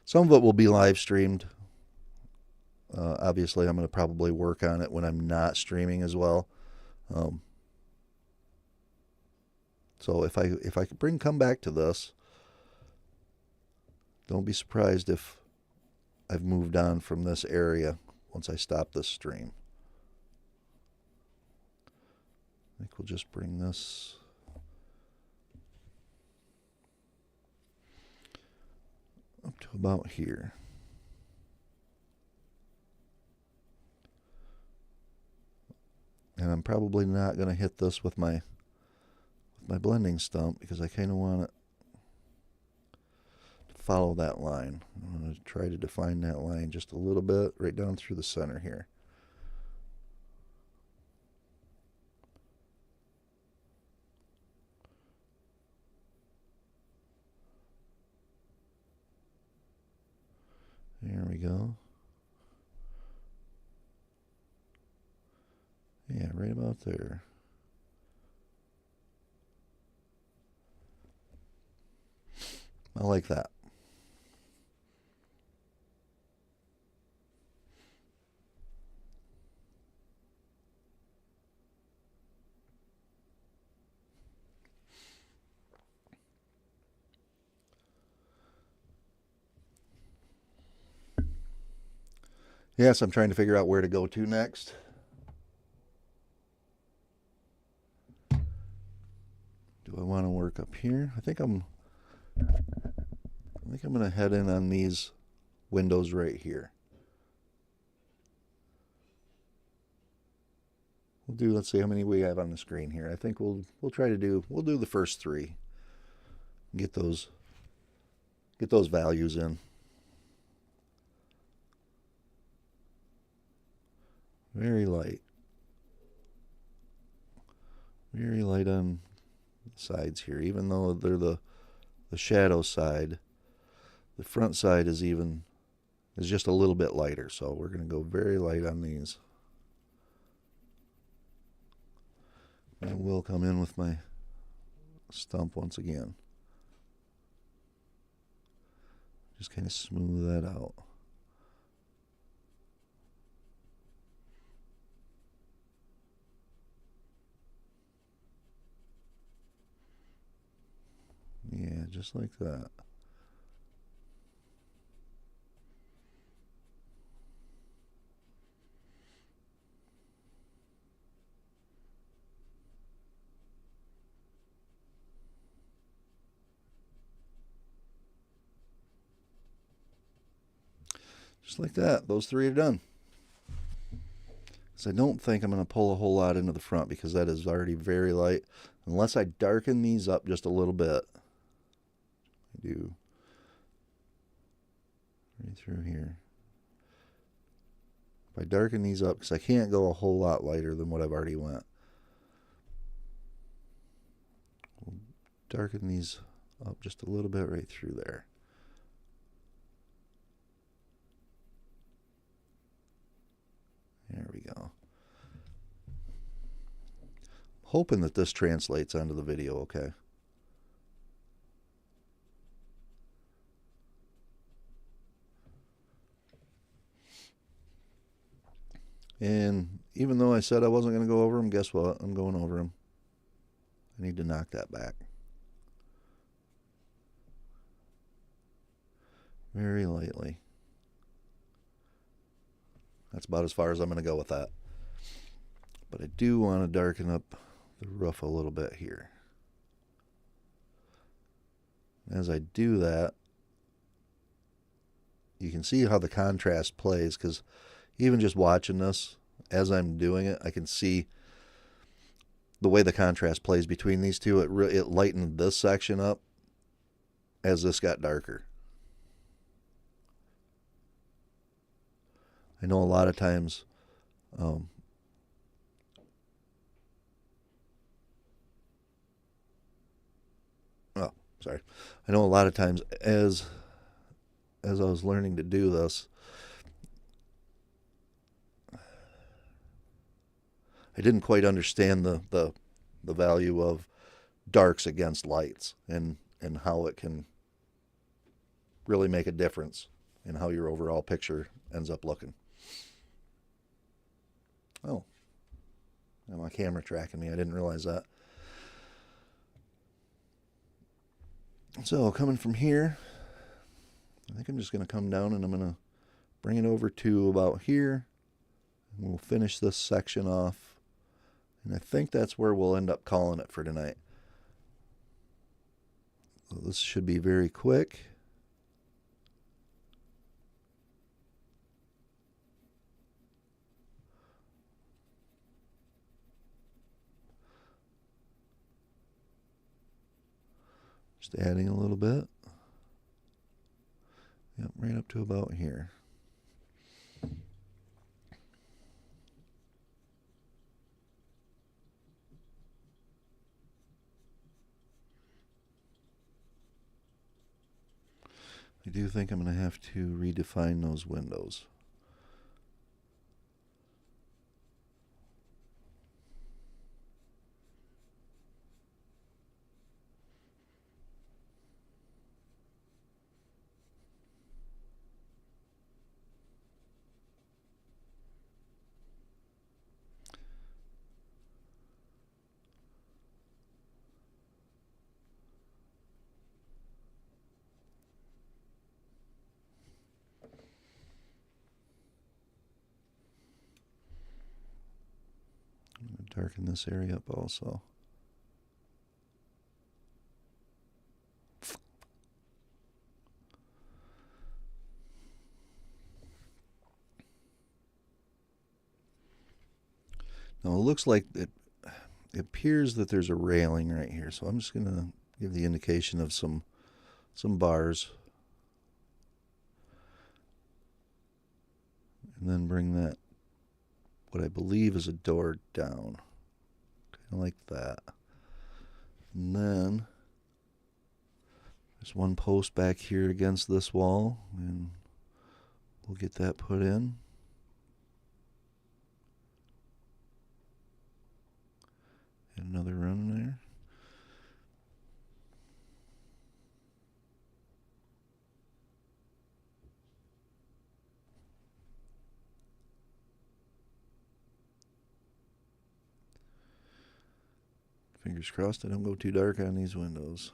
some of it will be live streamed. Obviously, I'm going to probably work on it when I'm not streaming as well. So if I could come back to this, don't be surprised if I've moved on from this area once I stop this stream. I think we'll just bring this up to about here. And I'm probably not going to hit this with my blending stump because I kind of want it to follow that line. I'm going to try to define that line just a little bit right down through the center here. There we go. Yeah, right about there. I like that. Yes, I'm trying to figure out where to go to next. Do I want to work up here? I think I'm going to head in on these windows right here. We'll do, let's see how many we have on the screen here. I think we'll do the first 3. Get those values in. Very light. Very light on the sides here, even though they're the shadow side. The front side is just a little bit lighter, so we're going to go very light on these. I will come in with my stump once again. Just kind of smooth that out. Yeah, just like that. Just like that. Those three are done. So I don't think I'm going to pull a whole lot into the front because that is already very light. Unless I darken these up just a little bit. I do right through here. If I darken these up, because I can't go a whole lot lighter than what I've already went. We'll darken these up just a little bit right through there. There we go. Hoping that this translates onto the video okay. And even though I said I wasn't going to go over them, guess what? I'm going over them. I need to knock that back. Very lightly. That's about as far as I'm going to go with that. But I do want to darken up the roof a little bit here. As I do that, you can see how the contrast plays, because even just watching this, as I'm doing it, I can see the way the contrast plays between these two. It lightened this section up as this got darker. I know a lot of times I know a lot of times as I was learning to do this, I didn't quite understand the value of darks against lights and how it can really make a difference in how your overall picture ends up looking. Oh, now my camera tracking me. I didn't realize that. So coming from here, I think I'm just going to come down and I'm going to bring it over to about here. And we'll finish this section off. And I think that's where we'll end up calling it for tonight. So this should be very quick. Just adding a little bit. Yep, right up to about here. I do think I'm going to have to redefine those windows. I'm going to darken this area up also. Now it looks like it appears that there's a railing right here, so I'm just going to give the indication of some bars. And then bring that, what I believe is a door, down. Kind of like that. And then there's one post back here against this wall, and we'll get that put in. And another run there. Fingers crossed I don't go too dark on these windows.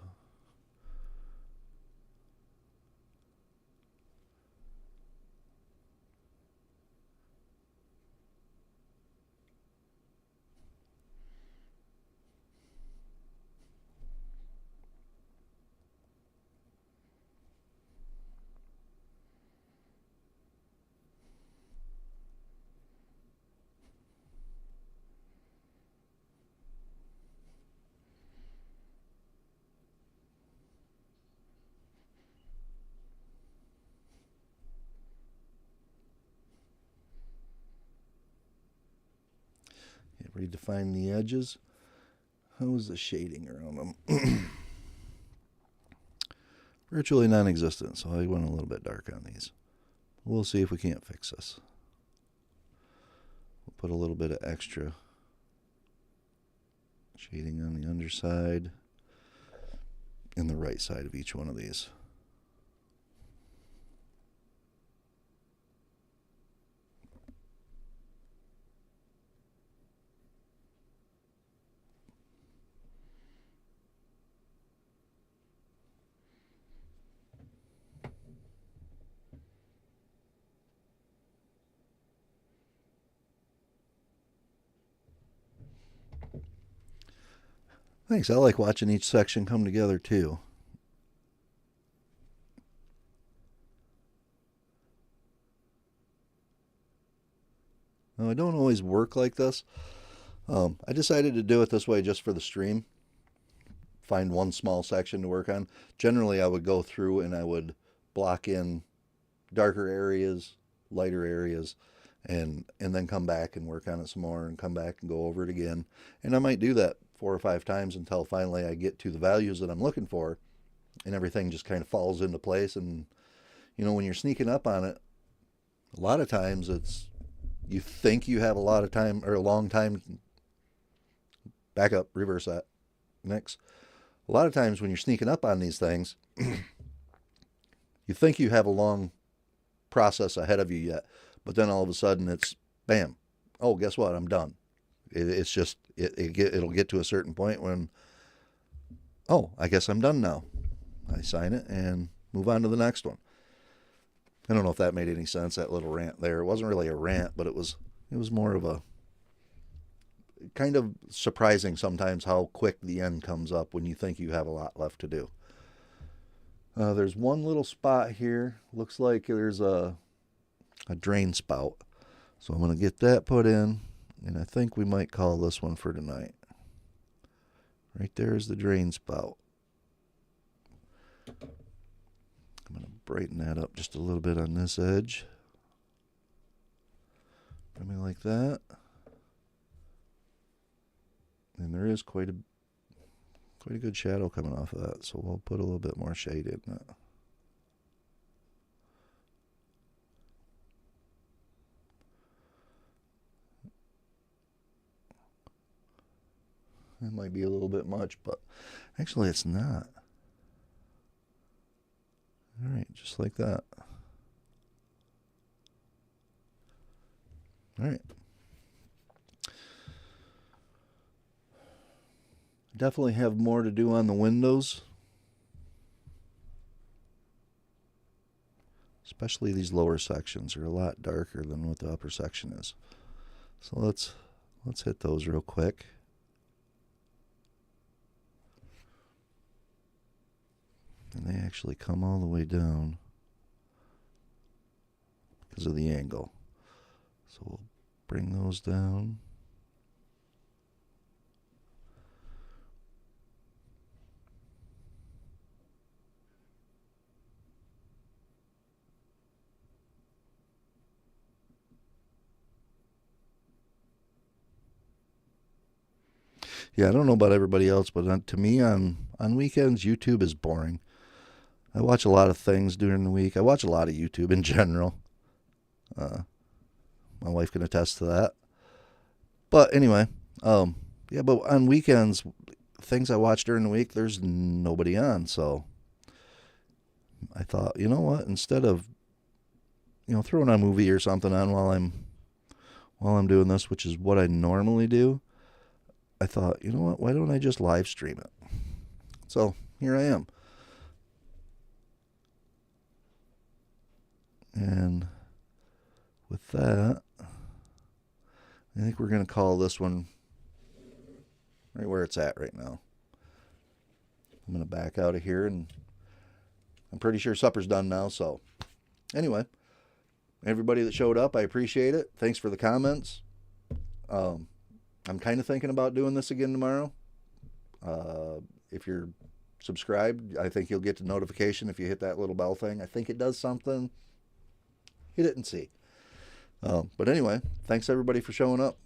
Redefine the edges. How's the shading around them? Virtually non-existent, so I went a little bit dark on these. We'll see if we can't fix this. We'll put a little bit of extra shading on the underside and the right side of each one of these. Thanks. I like watching each section come together too. Now, I don't always work like this. I decided to do it this way just for the stream. Find one small section to work on. Generally, I would go through and I would block in darker areas, lighter areas, and then come back and work on it some more and come back and go over it again. And I might do that 4 or 5 times until finally I get to the values that I'm looking for and everything just kind of falls into place. And, you know, when you're sneaking up on it, a lot of times you think you have a lot of time or a long time. Back up, reverse that. Next. A lot of times when you're sneaking up on these things, you think you have a long process ahead of you yet, but then all of a sudden it's bam. Oh, guess what? I'm done. It's just it'll get to a certain point when, oh, I guess I'm done now. I sign it and move on to the next one. I don't know if that made any sense, that little rant there. It wasn't really a rant, but it was more of a kind of surprising sometimes how quick the end comes up when you think you have a lot left to do. There's one little spot here. Looks like there's a drain spout. So I'm going to get that put in, and I think we might call this one for tonight. Right there is the drain spout. I'm going to brighten that up just a little bit on this edge. Maybe like that. And there is quite a good shadow coming off of that, so we'll put a little bit more shade in that. It might be a little bit much, but actually it's not. All right, just like that. All right. Definitely have more to do on the windows. Especially these lower sections are a lot darker than what the upper section is. So let's hit those real quick. And they actually come all the way down because of the angle. So we'll bring those down. Yeah, I don't know about everybody else, but to me on weekends, YouTube is boring. I watch a lot of things during the week. I watch a lot of YouTube in general. My wife can attest to that. But anyway, yeah, but on weekends, things I watch during the week, there's nobody on. So I thought, you know what? Instead of, throwing a movie or something on while I'm doing this, which is what I normally do, I thought, you know what? Why don't I just live stream it? So here I am. And with that, I think we're going to call this one right where it's at right now. I'm going to back out of here, and I'm pretty sure supper's done now. So anyway, everybody that showed up, I appreciate it. Thanks for the comments. I'm kind of thinking about doing this again tomorrow. If you're subscribed, I think you'll get the notification if you hit that little bell thing. I think it does something. Hit it and see. But anyway, thanks everybody for showing up.